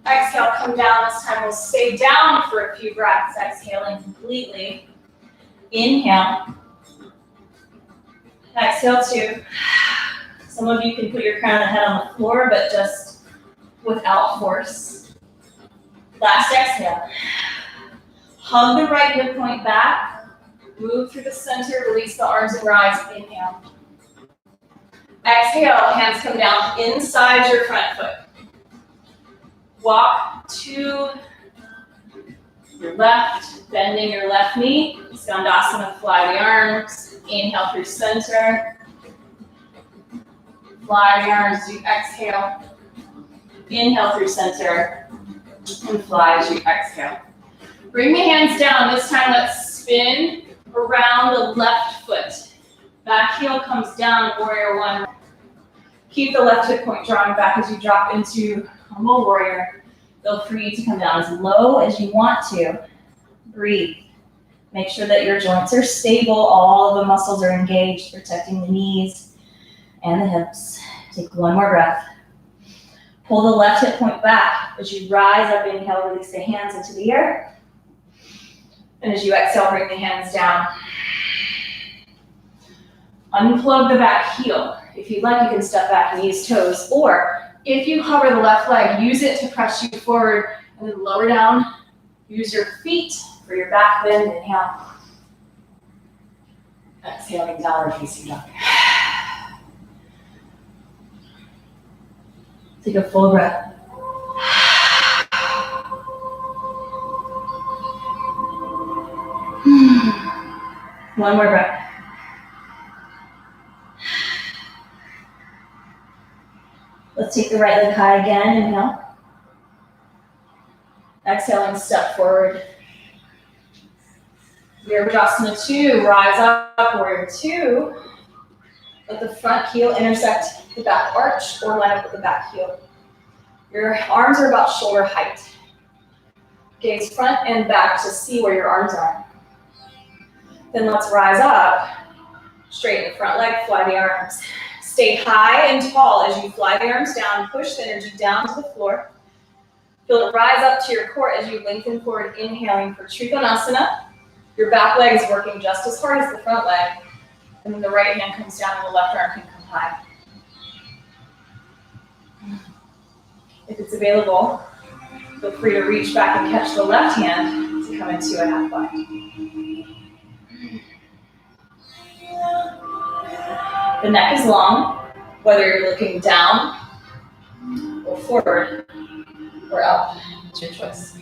Exhale, come down. This time we'll stay down for a few breaths, exhaling completely. Inhale. Exhale, 2. Some of you can put your crown of the head on the floor, but just without force. Last exhale. Hug the right hip point back. Move through the center, release the arms and rise. Inhale. Exhale, hands come down inside your front foot. Walk to your left, bending your left knee. Skandasana, fly the arms. Inhale through center. Fly the arms as you exhale. Inhale through center. And fly as you exhale. Bring the hands down. This time let's spin around the left foot. Back heel comes down, warrior 1. Keep the left hip point drawing back as you drop into humble warrior. Feel free to come down as low as you want to. Breathe. Make sure that your joints are stable. All of the muscles are engaged, protecting the knees and the hips. Take one more breath. Pull the left hip point back. As you rise up, inhale, release the hands into the air. And as you exhale, bring the hands down. Unplug the back heel. If you'd like, you can step back and use toes, or If you hover the left leg, use it to press you forward and then lower down. Use your feet for your back bend. Inhale. Exhaling, downward facing dog. Take a full breath. One more breath. Let's take the right leg high again. Inhale. Exhaling, step forward. Virabhadrasana 2, rise up, warrior 2. Let the front heel intersect the back arch or line up with the back heel. Your arms are about shoulder height. Gaze front and back to see where your arms are. Then let's rise up. Straighten the front leg, fly the arms. Stay high and tall as you fly the arms down, push the energy down to the floor. Feel it rise up to your core as you lengthen forward, inhaling for Trikonasana. Your back leg is working just as hard as the front leg. And then the right hand comes down and the left arm can come high. If it's available, feel free to reach back and catch the left hand to come into a half bind. The neck is long, whether you're looking down or forward or up, it's your choice.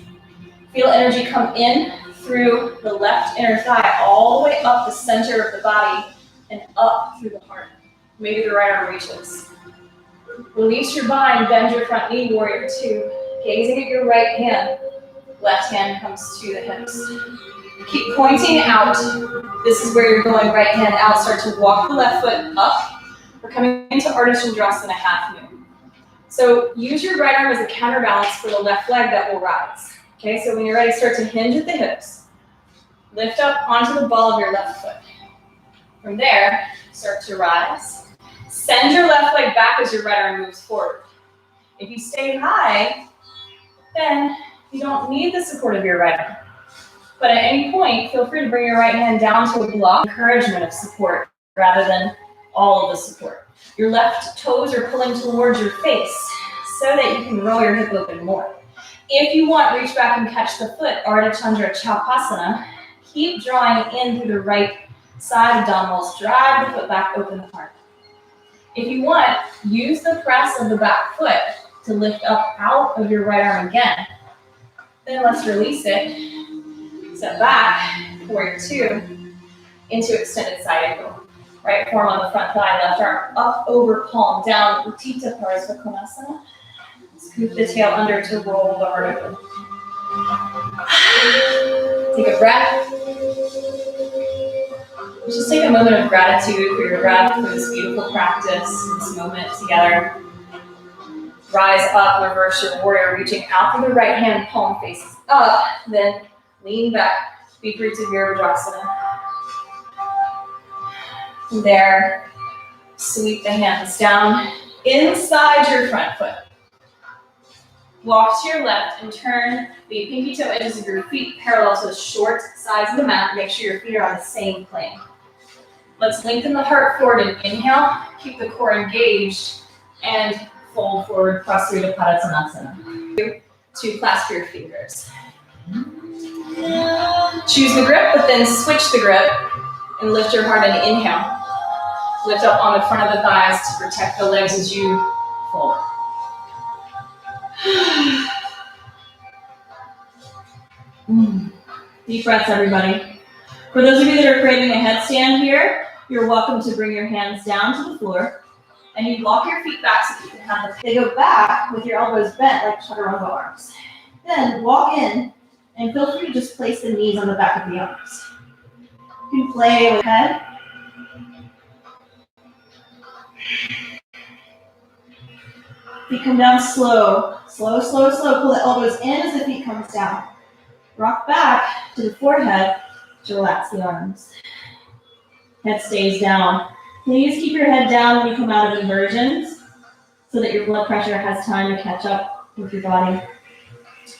Feel energy come in through the left inner thigh, all the way up the center of the body and up through the heart. Maybe the right arm reaches. Release your bind, bend your front knee, warrior 2. Gazing at your right hand, left hand comes to the hips. Keep pointing out. This is where you're going, right hand out. Start to walk the left foot up. We're coming into Ardha Chandrasana half moon. So use your right arm as a counterbalance for the left leg that will rise. Okay, so when you're ready, start to hinge at the hips. Lift up onto the ball of your left foot. From there, start to rise. Send your left leg back as your right arm moves forward. If you stay high, then you don't need the support of your right arm. But at any point, feel free to bring your right hand down to a block, encouragement of support rather than all of the support. Your left toes are pulling towards your face so that you can roll your hip open more. If you want, reach back and catch the foot, Ardha Chandra Chapasana. Keep drawing in through the right side abdominals. Drive the foot back, open the heart. If you want, use the press of the back foot to lift up out of your right arm again. Then let's release it. Step back, warrior 2, into extended side angle. Right forearm on the front thigh, left arm up over palm, down, Uttita Parsvakonasana. Scoop the tail under to roll the heart open. Take a breath. Just take a moment of gratitude for your breath, for this beautiful practice, this moment together. Rise up, reverse your warrior, reaching out through the right hand, palm faces up, then lean back, E-RYT to Virabhadrasana. From there, sweep the hands down inside your front foot. Walk to your left and turn the pinky toe edges of your feet parallel to the short sides of the mat. Make sure your feet are on the same plane. Let's lengthen the heart forward and inhale. Keep the core engaged and fold forward, Prasarita Padottanasana. To clasp your fingers. Choose the grip, but then switch the grip and lift your heart and inhale. Lift up on the front of the thighs to protect the legs as you fold. Deep breaths, everybody. For those of you that are craving a headstand here, you're welcome to bring your hands down to the floor and you walk your feet back so that you can have they go back with your elbows bent like chaturanga arms. Then walk in and feel free to just place the knees on the back of the arms. You can play with the head. Feet come down slow. Slow, slow, slow. Pull the elbows in as the feet comes down. Rock back to the forehead to relax the arms. Head stays down. Please keep your head down when you come out of inversions so that your blood pressure has time to catch up with your body.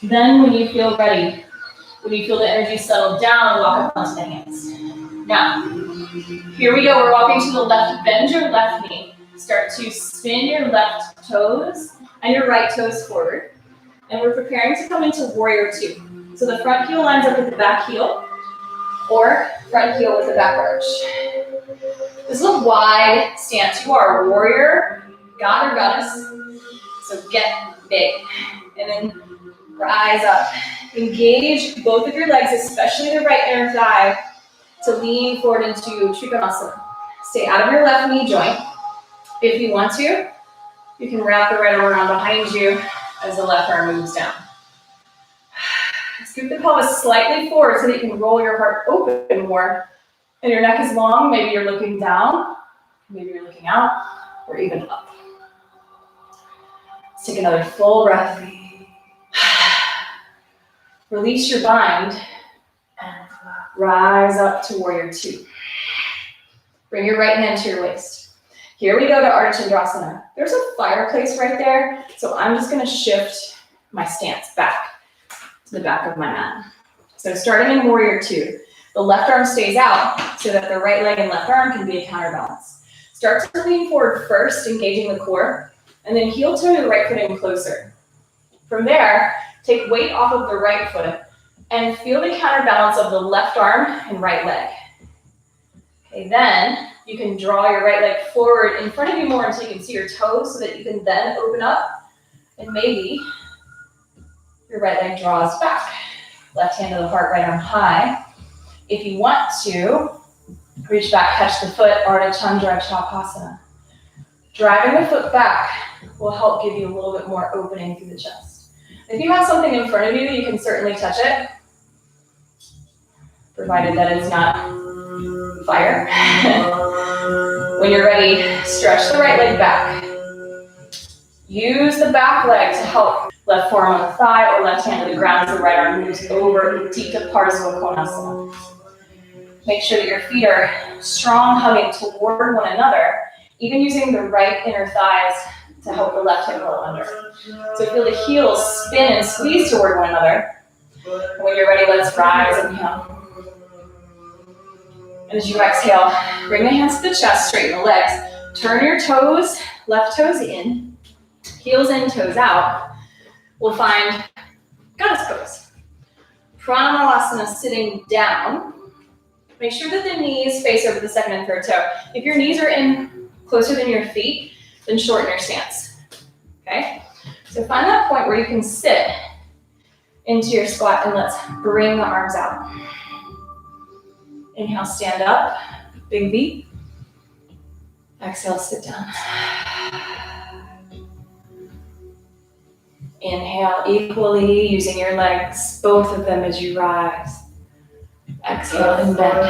Then when you feel ready, when you feel the energy settle down, walk up onto the hands. Now, here we go. We're walking to the left. Bend your left knee. Start to spin your left toes and your right toes forward. And we're preparing to come into warrior two. So the front heel lines up with the back heel, or front heel with the back arch. This is a wide stance. You are a warrior, god or goddess. So get big. And then rise up. Engage both of your legs, especially the right inner thigh, to lean forward into Trikonasana. Stay out of your left knee joint. If you want to, you can wrap the right arm around behind you as the left arm moves down. Scoop the pelvis slightly forward so that you can roll your heart open more. And your neck is long. Maybe you're looking down, maybe you're looking out, or even up. Let's take another full breath. Release your bind and rise up to warrior two. Bring your right hand to your waist. Here we go to Ardha Chandrasana. There's a fireplace right there, so I'm just going to shift my stance back to the back of my mat. So starting in warrior two, the left arm stays out so that the right leg and left arm can be a counterbalance. Start to lean forward first, engaging the core, and then heel toe to the right foot in closer. From there, take weight off of the right foot and feel the counterbalance of the left arm and right leg. Okay, then you can draw your right leg forward in front of you more until you can see your toes so that you can then open up, and maybe your right leg draws back. Left hand to the heart, right arm high. If you want to, reach back, catch the foot, Ardha Chandra Chakasana. Driving the foot back will help give you a little bit more opening through the chest. If you have something in front of you, you can certainly touch it, provided that it's not fire. When you're ready, stretch the right leg back. Use the back leg to help left forearm on the thigh or left hand to the ground as the right arm moves over Utthita Parsva Konasana. Make sure that your feet are strong, hugging toward one another, even using the right inner thighs to help the left hip roll under. So feel the heels spin and squeeze toward one another. And when you're ready, let's rise, inhale. And as you exhale, bring the hands to the chest, straighten the legs. Turn your toes, left toes in, heels in, toes out. We'll find goddess pose. Pranamalasana sitting down. Make sure that the knees face over the second and third toe. If your knees are in closer than your feet, then shorten your stance. Okay? So find that point where you can sit into your squat, and let's bring the arms out. Inhale, stand up, big V. Exhale, sit down. Inhale equally, using your legs, both of them as you rise. Exhale and bend.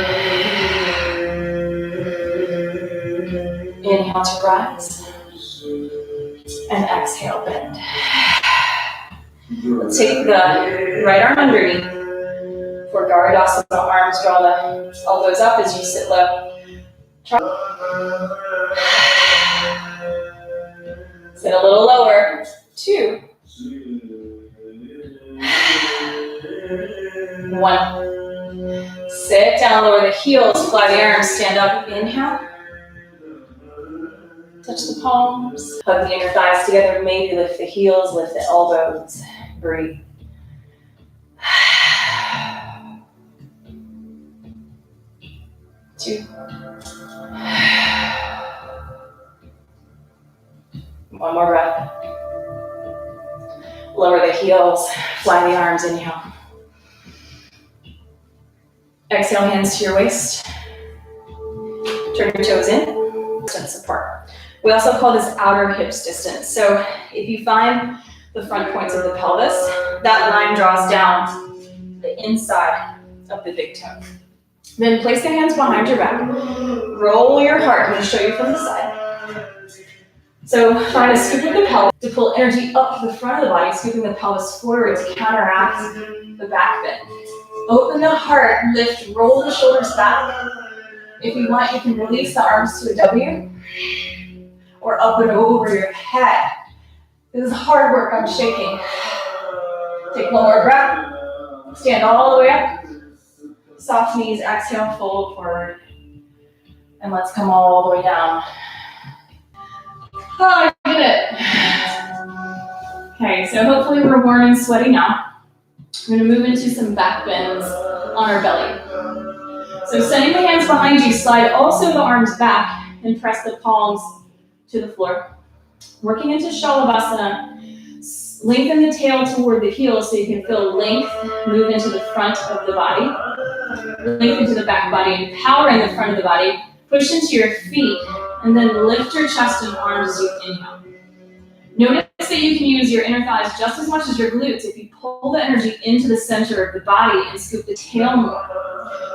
Inhale to rise. And exhale, bend. Let's take the right arm underneath. For Garudasana, arms draw the elbows up as you sit low. Sit a little lower. 2. 1. Sit down, lower the heels, fly the arms, stand up, inhale. Touch the palms, hug the inner thighs together, maybe lift the heels, lift the elbows, breathe. Two. One more breath. Lower the heels, fly the arms, inhale. Exhale, hands to your waist. Turn your toes in, distance apart. We also call this outer hips distance. So if you find the front points of the pelvis, that line draws down the inside of the big toe. Then place the hands behind your back. Roll your heart. I'm going to show you from the side. So find a scoop of the pelvis to pull energy up to the front of the body, scooping the pelvis forward to counteract the back bend. Open the heart, lift, roll the shoulders back. If you want, you can release the arms to a W or up and over your head. This is hard work, I'm shaking. Take one more breath. Stand all the way up. Soft knees, exhale, fold forward. And let's come all the way down. Oh, I did it. Okay, so hopefully we're warm and sweaty now. We're gonna move into some back bends on our belly. So sending the hands behind you, slide also the arms back and press the palms to the floor. Working into Shalabhasana, lengthen the tail toward the heels so you can feel length move into the front of the body. Length into the back body and power in the front of the body. Push into your feet and then lift your chest and arms as you inhale. Notice that you can use your inner thighs just as much as your glutes if you pull the energy into the center of the body and scoop the tail more.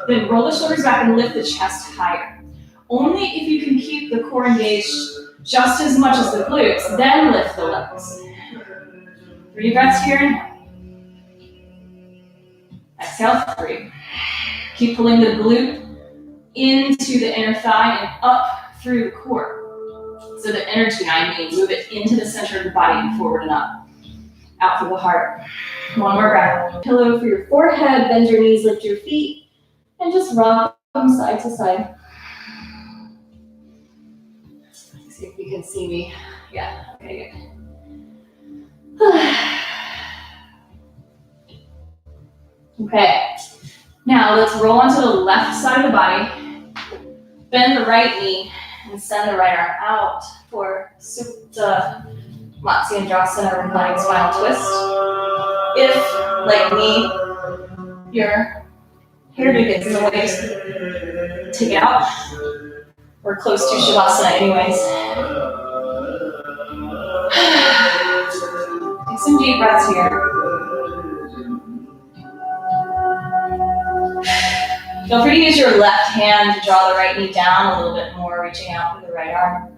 Then roll the shoulders back and lift the chest higher. Only if you can keep the core engaged just as much as the glutes, then lift the legs. 3 breaths here, inhale. Exhale, 3. Keep pulling the glute into the inner thigh and up through the core. So the energy, move it into the center of the body and forward and up. Out through the heart. One more breath. Pillow for your forehead, bend your knees, lift your feet, and just rock them side to side. See if you can see me. Yeah, okay, good. Okay, now let's roll onto the left side of the body. Bend the right knee and send the right arm out for Supta Matsyendrasana or reclining spinal twist. If, like me, your hair gets in the way, just take it out. We're close to Shavasana anyways. Take some deep breaths here. Feel free to use your left hand to draw the right knee down a little bit more, reaching out with the right arm.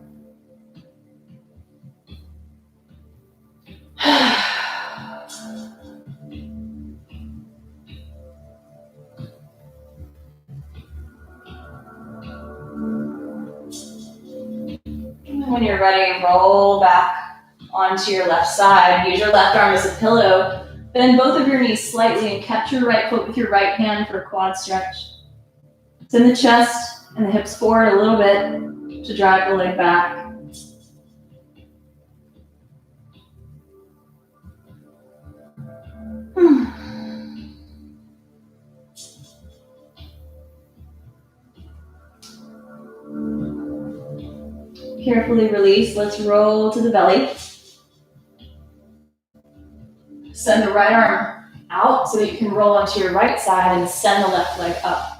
When you're ready, roll back onto your left side. Use your left arm as a pillow. Bend both of your knees slightly and catch your right foot with your right hand for a quad stretch. Send the chest and the hips forward a little bit to drive the leg back. Carefully release. Let's roll to the belly. Send the right arm out so that you can roll onto your right side and send the left leg up.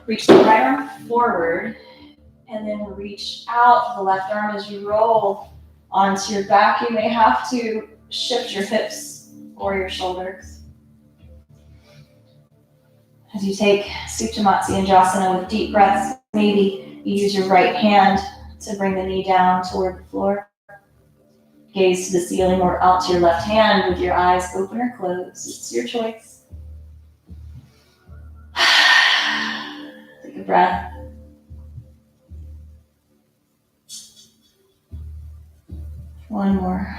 Reach the right arm forward and then reach out the left arm as you roll onto your back. You may have to shift your hips or your shoulders. As you take Supta Matsyendrasana with deep breaths, maybe you use your right hand to bring the knee down toward the floor. Gaze to the ceiling or out to your left hand with your eyes open or closed. It's your choice. Take a breath. One more.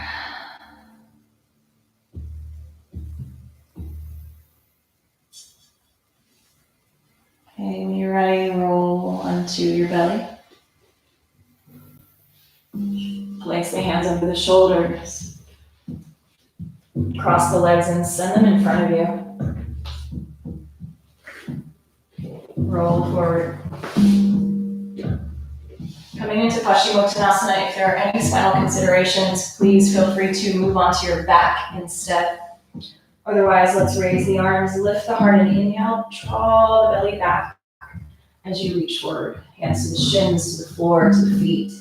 Okay, when you're ready, roll onto your belly. Place the hands over the shoulders. Cross the legs and send them in front of you. Roll forward. Coming into Paschimottanasana, if there are any spinal considerations, please feel free to move onto your back instead. Otherwise, let's raise the arms, lift the heart and inhale, draw the belly back as you reach forward. Hands to the shins, to the floor, to the feet.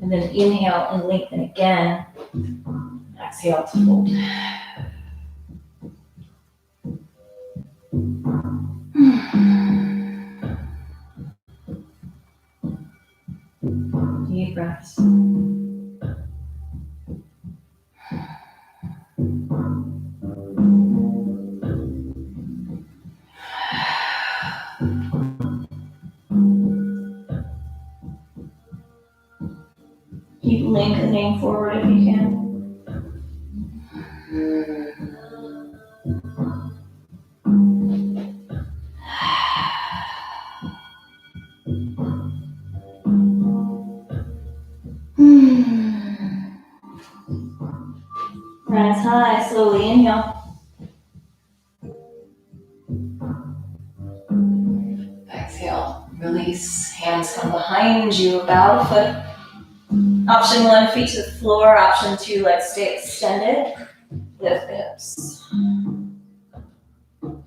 And then inhale and lengthen again. Exhale to fold. Deep breaths. Keep lengthening forward if you can. Rise Exhale, release, hands come behind you, about a foot. Option 1, feet to the floor. Option 2, legs stay extended. Lift the hips. Front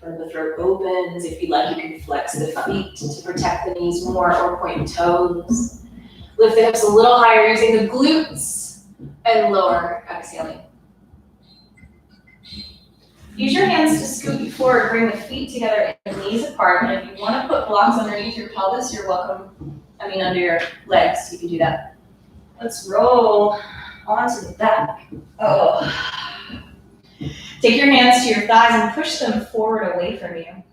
of the throat opens. If you'd like, you can flex the feet to protect the knees more or point toes. Lift the hips a little higher using the glutes and lower, exhaling. Use your hands to scoot you forward, bring the feet together and the knees apart. And if you want to put blocks underneath your pelvis, you're welcome. Under your legs, you can do that. Let's roll onto the back. Take your hands to your thighs and push them forward away from you.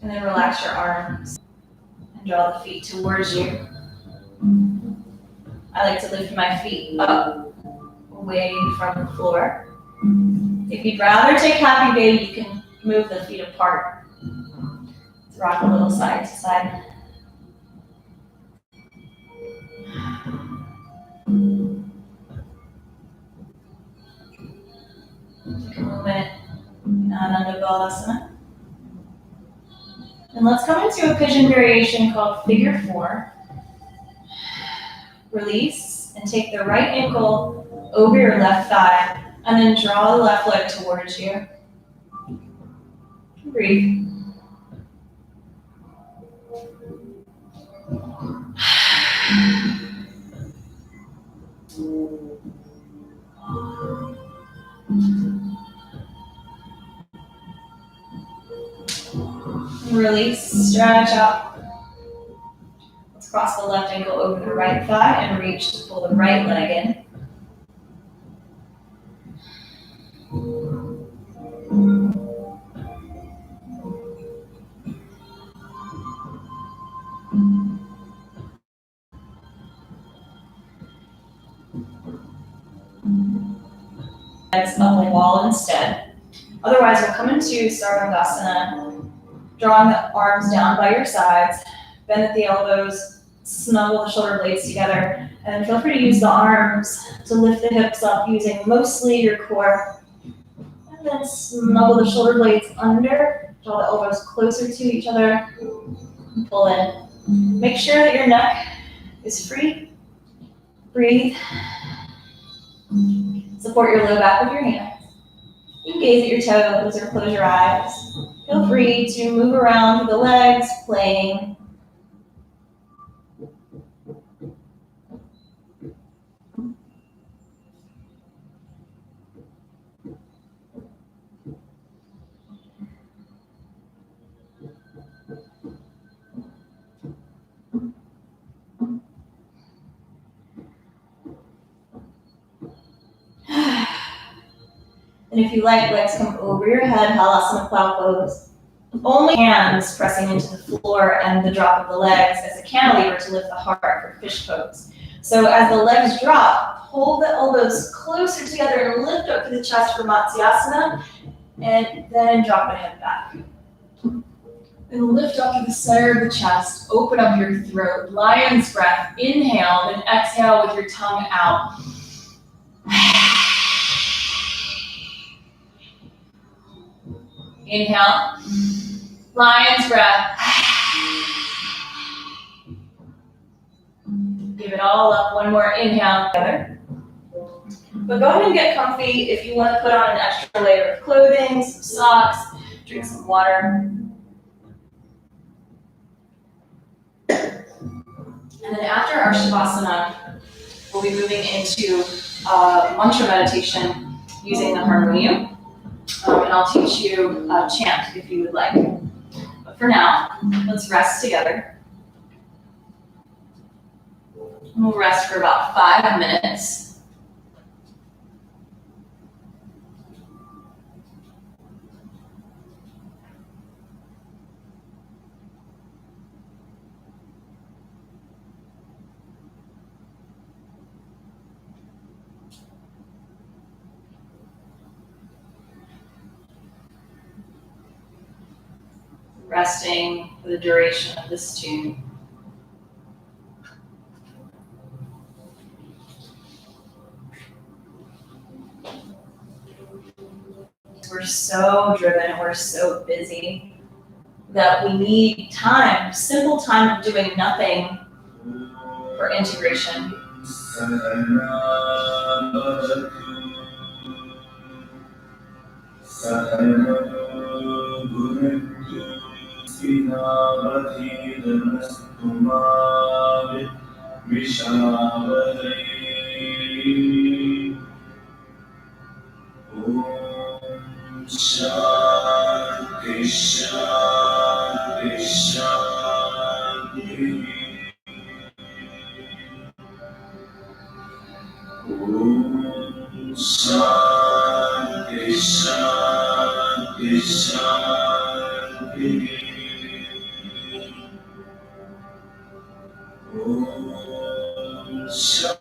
And then relax your arms and draw the feet towards you. I like to lift my feet up, away from the floor. If you'd rather take happy baby, you can move the feet apart. Let's rock a little side to side. Take a moment, Ananda Balasana. And let's come into a pigeon variation called figure 4. Release and take the right ankle over your left thigh and then draw the left leg towards you. Breathe. Release, stretch out. Let's cross the left ankle over the right thigh and reach to pull the right leg in. Legs up the wall instead. Otherwise, we'll come into Sarvangasana, drawing the arms down by your sides, bend at the elbows, snuggle the shoulder blades together, and feel free to use the arms to lift the hips up using mostly your core. And then snuggle the shoulder blades under, draw the elbows closer to each other, and pull in. Make sure that your neck is free. Breathe. Support your low back with your hands. You can gaze at your toes or close your eyes. Feel free to move around with the legs, playing. And if you like, legs come over your head, Halasana plow pose. Only hands pressing into the floor and the drop of the legs as a cantilever to lift the heart for fish pose. So as the legs drop, pull the elbows closer together and lift up to the chest for Matsyasana, and then drop the head back. And lift up to the center of the chest, open up your throat, lion's breath, inhale, then exhale with your tongue out. Inhale, lion's breath. Give it all up, one more inhale together. But go ahead and get comfy. If you want to put on an extra layer of clothing, some socks, drink some water. And then after our Shavasana, we'll be moving into mantra meditation using the harmonium. And I'll teach you a chant if you would like. But for now, let's rest together. And we'll rest for about 5 minutes. Resting for the duration of this tune. we're so driven and we're so busy that we need time, simple time of doing nothing for integration. Shanti, Shanti, Shanti. Om Shanti, Shanti, Shanti. Om Shanti.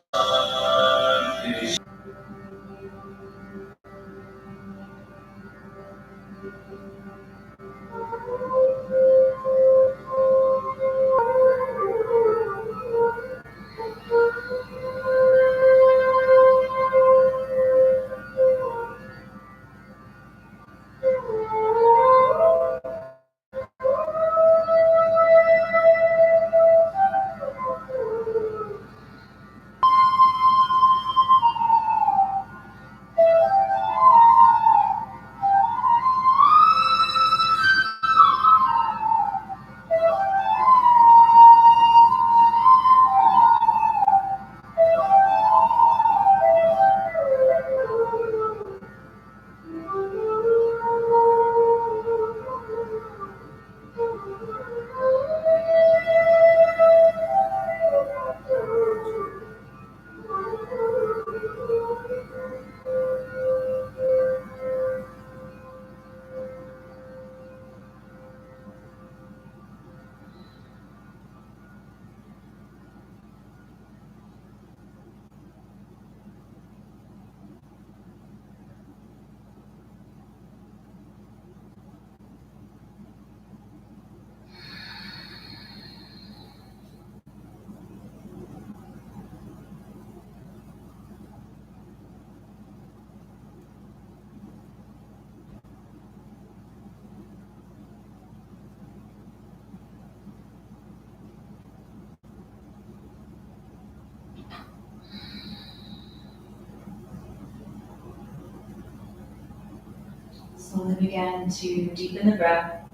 Slowly begin to deepen the breath.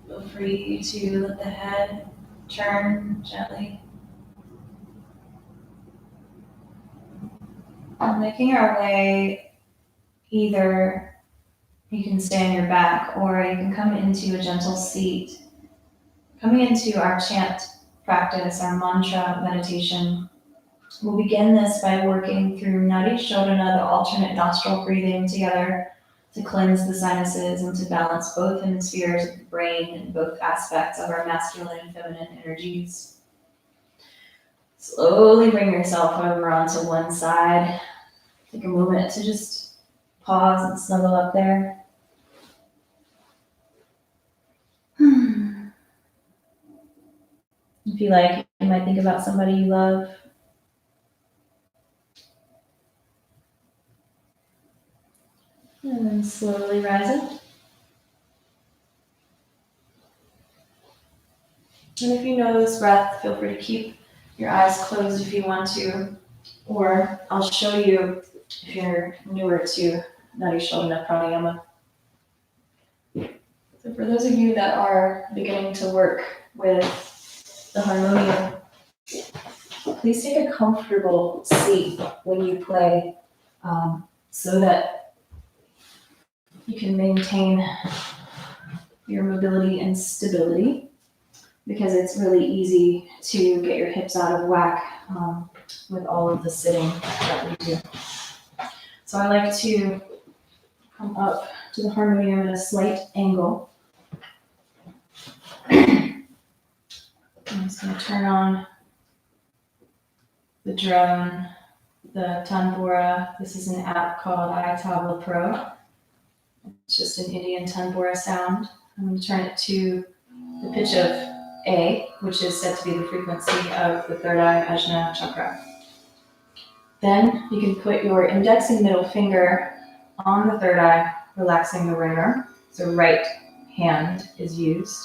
Feel free to let the head turn gently. And making our way, either you can stay on your back or you can come into a gentle seat. Coming into our chant practice, our mantra meditation, we'll begin this by working through Nadi Shodhana, the alternate nostril breathing together to cleanse the sinuses and to balance both hemispheres of the brain and both aspects of our masculine and feminine energies. Slowly bring yourself over onto one side. Take a moment to just pause and snuggle up there. If you like, you might think about somebody you love. And then slowly rise up. And if you know this breath, feel free to keep your eyes closed if you want to, or I'll show you if you're newer to Nadi Shodhana Pranayama. So for those of you that are beginning to work with the harmonium, please take a comfortable seat when you play so that you can maintain your mobility and stability, because it's really easy to get your hips out of whack with all of the sitting that we do. So I like to come up to the harmonium at a slight angle. I'm just going to turn on the drone, the tanpura. This is an app called iTabla Pro. It's just an Indian tanpura sound. I'm going to turn it to the pitch of A, which is said to be the frequency of the third eye Ajna chakra. Then you can put your index and middle finger on the third eye, relaxing the right arm. So right hand is used.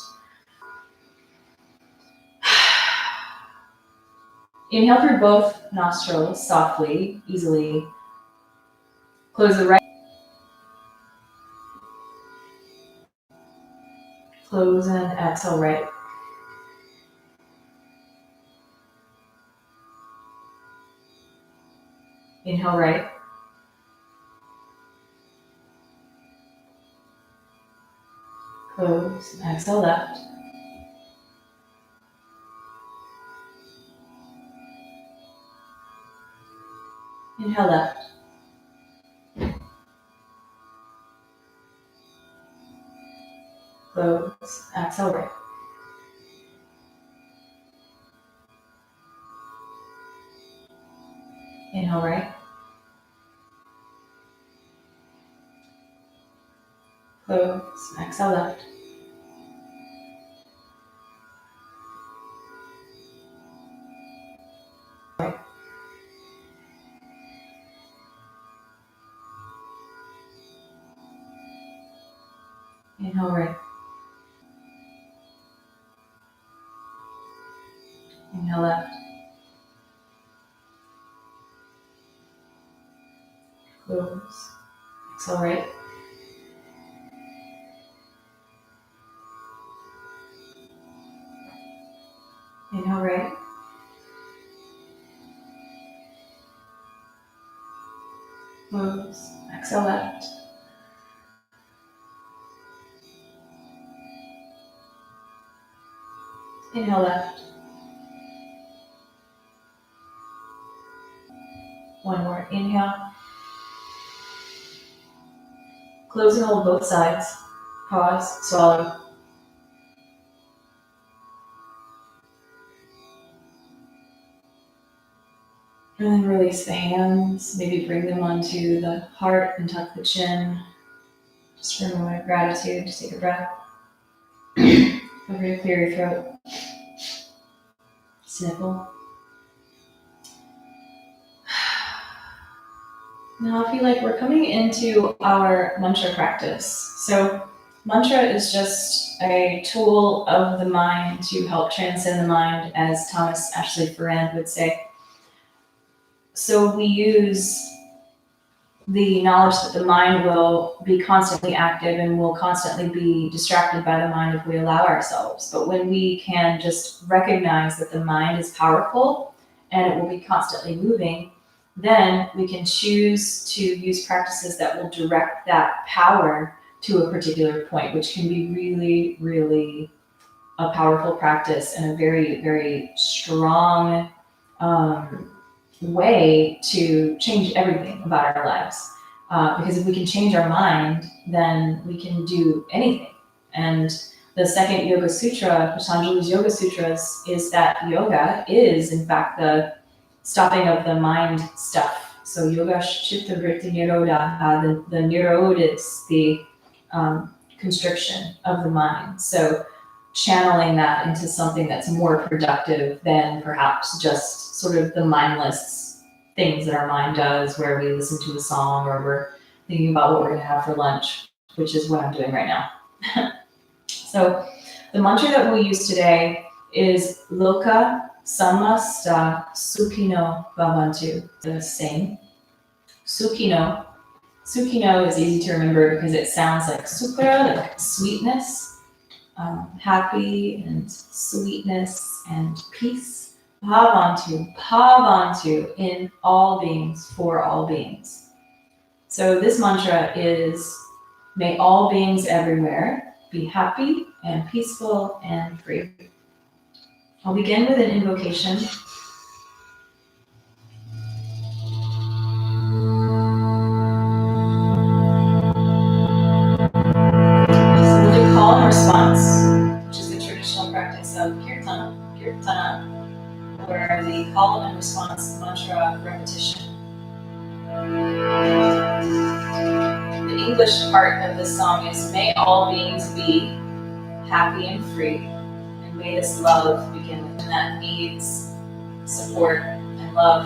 Inhale through both nostrils softly, easily. Close the right. Close and exhale right. Inhale right. Close and exhale left. Inhale left. Close, exhale right. Inhale right. Close, exhale left. Right. Inhale right. Inhale left. Close, exhale right. Inhale right. Close, exhale left. Inhale left. One more. Inhale. Close and hold both sides. Pause, swallow. And then release the hands. Maybe bring them onto the heart and tuck the chin. Just for a moment of gratitude. Just take a breath. Feel free to clear your throat. Sniffle. Now I feel like we're coming into our mantra practice. So mantra is just a tool of the mind to help transcend the mind, as Thomas Ashley Ferrand would say. So we use the knowledge that the mind will be constantly active and will constantly be distracted by the mind if we allow ourselves. But when we can just recognize that the mind is powerful and it will be constantly moving, then we can choose to use practices that will direct that power to a particular point, which can be really, really a powerful practice and a very, very strong way to change everything about our lives. Because if we can change our mind, then we can do anything. And the second Yoga Sutra, Patanjali's Yoga Sutras, is that yoga is, in fact, the stopping of the mind stuff. So yoga chitta vritti nirodha, the nirod is the constriction of the mind. So channeling that into something that's more productive than perhaps just sort of the mindless things that our mind does, where we listen to a song or we're thinking about what we're going to have for lunch, which is what I'm doing right now. So the mantra that we'll use today is Loka Samasta Sukhino Bhavantu. The same. Sukhino. Sukhino is easy to remember because it sounds like sukha, like sweetness, happy and sweetness and peace. Bhavantu, in all beings, for all beings. So this mantra is, may all beings everywhere be happy and peaceful and free. I'll begin with an invocation. We'll do call and response, which is the traditional practice of kirtana, or the call and response mantra repetition. The English part of this song is, may all beings be happy and free, and may this love begin with. And that needs support and love.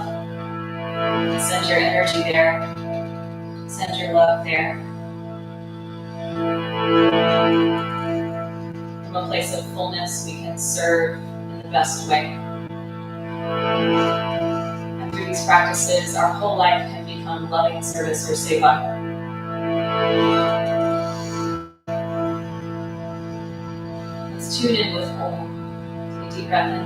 Send your energy there. Send your love there. From a place of fullness, we can serve in the best way. And through these practices, our whole life can become loving service or seva. Let's tune in with Om. Take a deep breath in.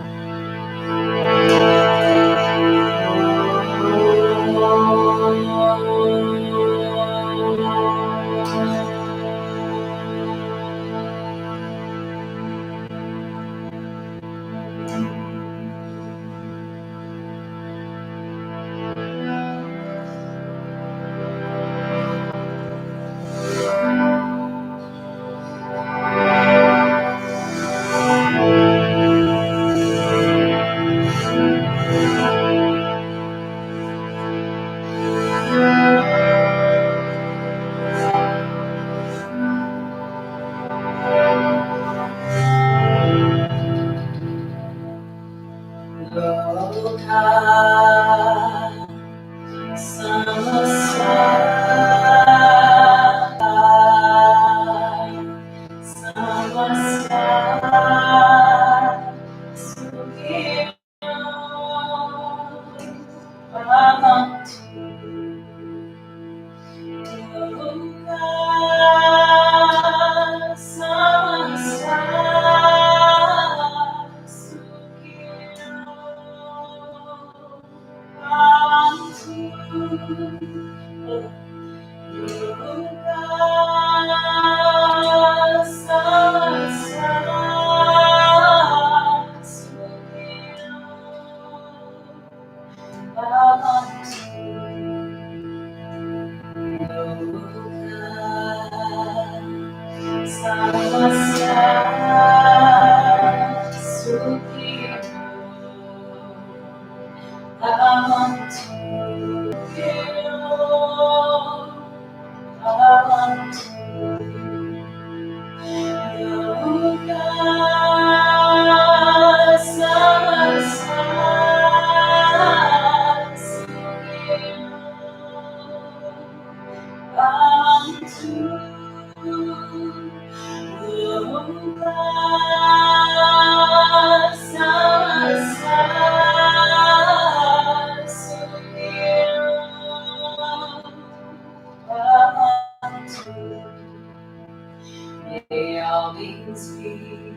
May all beings be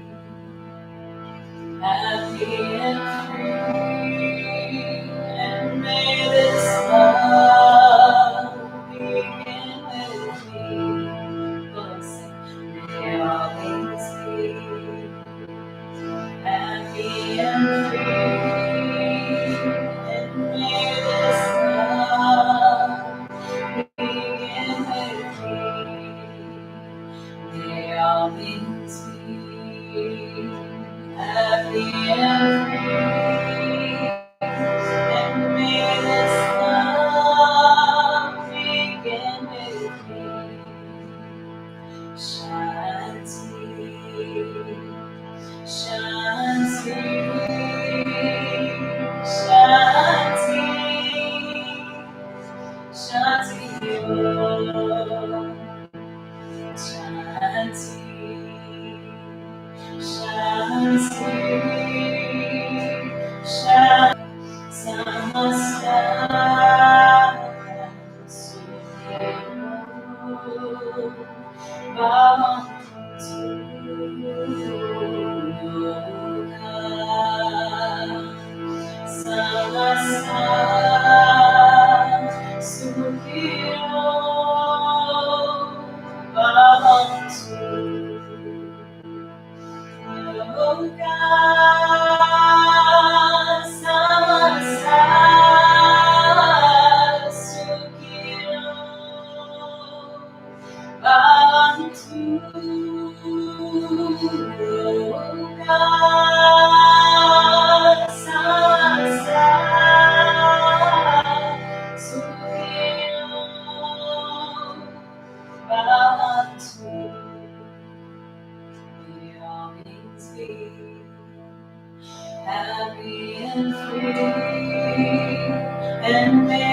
happy and free, and may this love begin with me. Let's sing. May all beings be happy and free, and may this love begin with me. May all beings be happy and free, and may this love begin with me. Shanti, Shanti, Shanti, Shanti, Om. Shanti, Shanti, Shanti, Namaste, Bhavantu Yoga, Samasta, Sukhino, Bhavantu Yoga, Samasta, Sukhino, Bhavantu Yoga, Samasta, Sukhino, Bhavantu. May all beings be happy and free, and may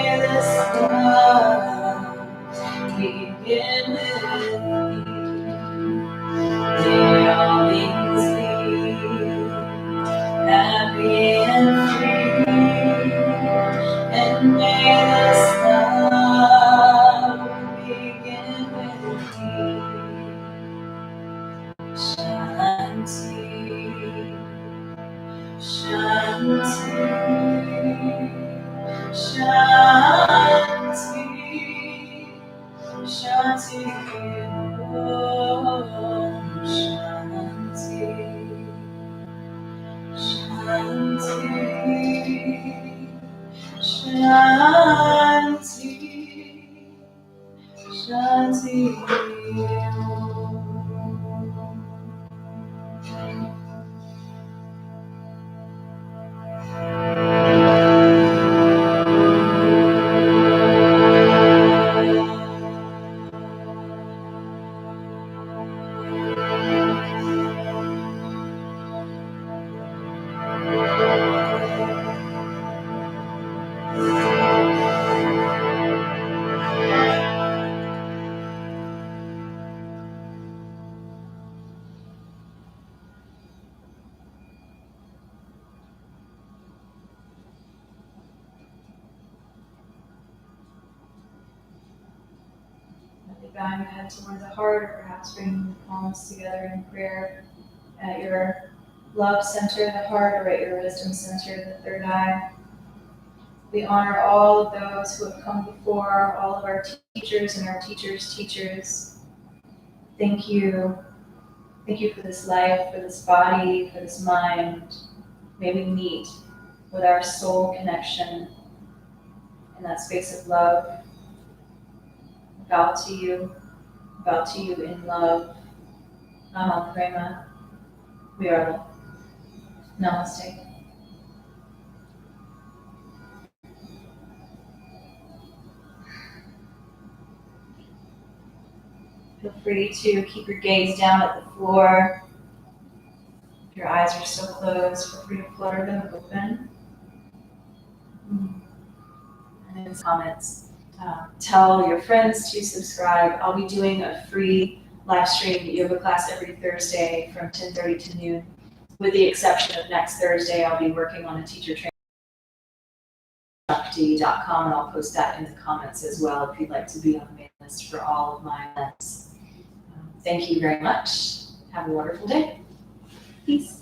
Shanti, Om Shanti, Shanti, Shanti, bowing your head toward the heart, or perhaps bringing the palms together in prayer at your love center, the heart, or at your wisdom center, the third eye. We honor all of those who have come before, all of our teachers and our teachers' teachers. Thank you. Thank you for this life, for this body, for this mind. May we meet with our soul connection in that space of love. Bow to you in love. Nama Prema. We are love. Namaste. Feel free to keep your gaze down at the floor. If your eyes are still closed, feel free to flutter them open. And in the comments, tell your friends to subscribe. I'll be doing a free live stream yoga class every Thursday from 10:30 to noon. With the exception of next Thursday, I'll be working on a teacher training .com, and I'll post that in the comments as well if you'd like to be on the mailing list for all of my events. Thank you very much. Have a wonderful day. Peace.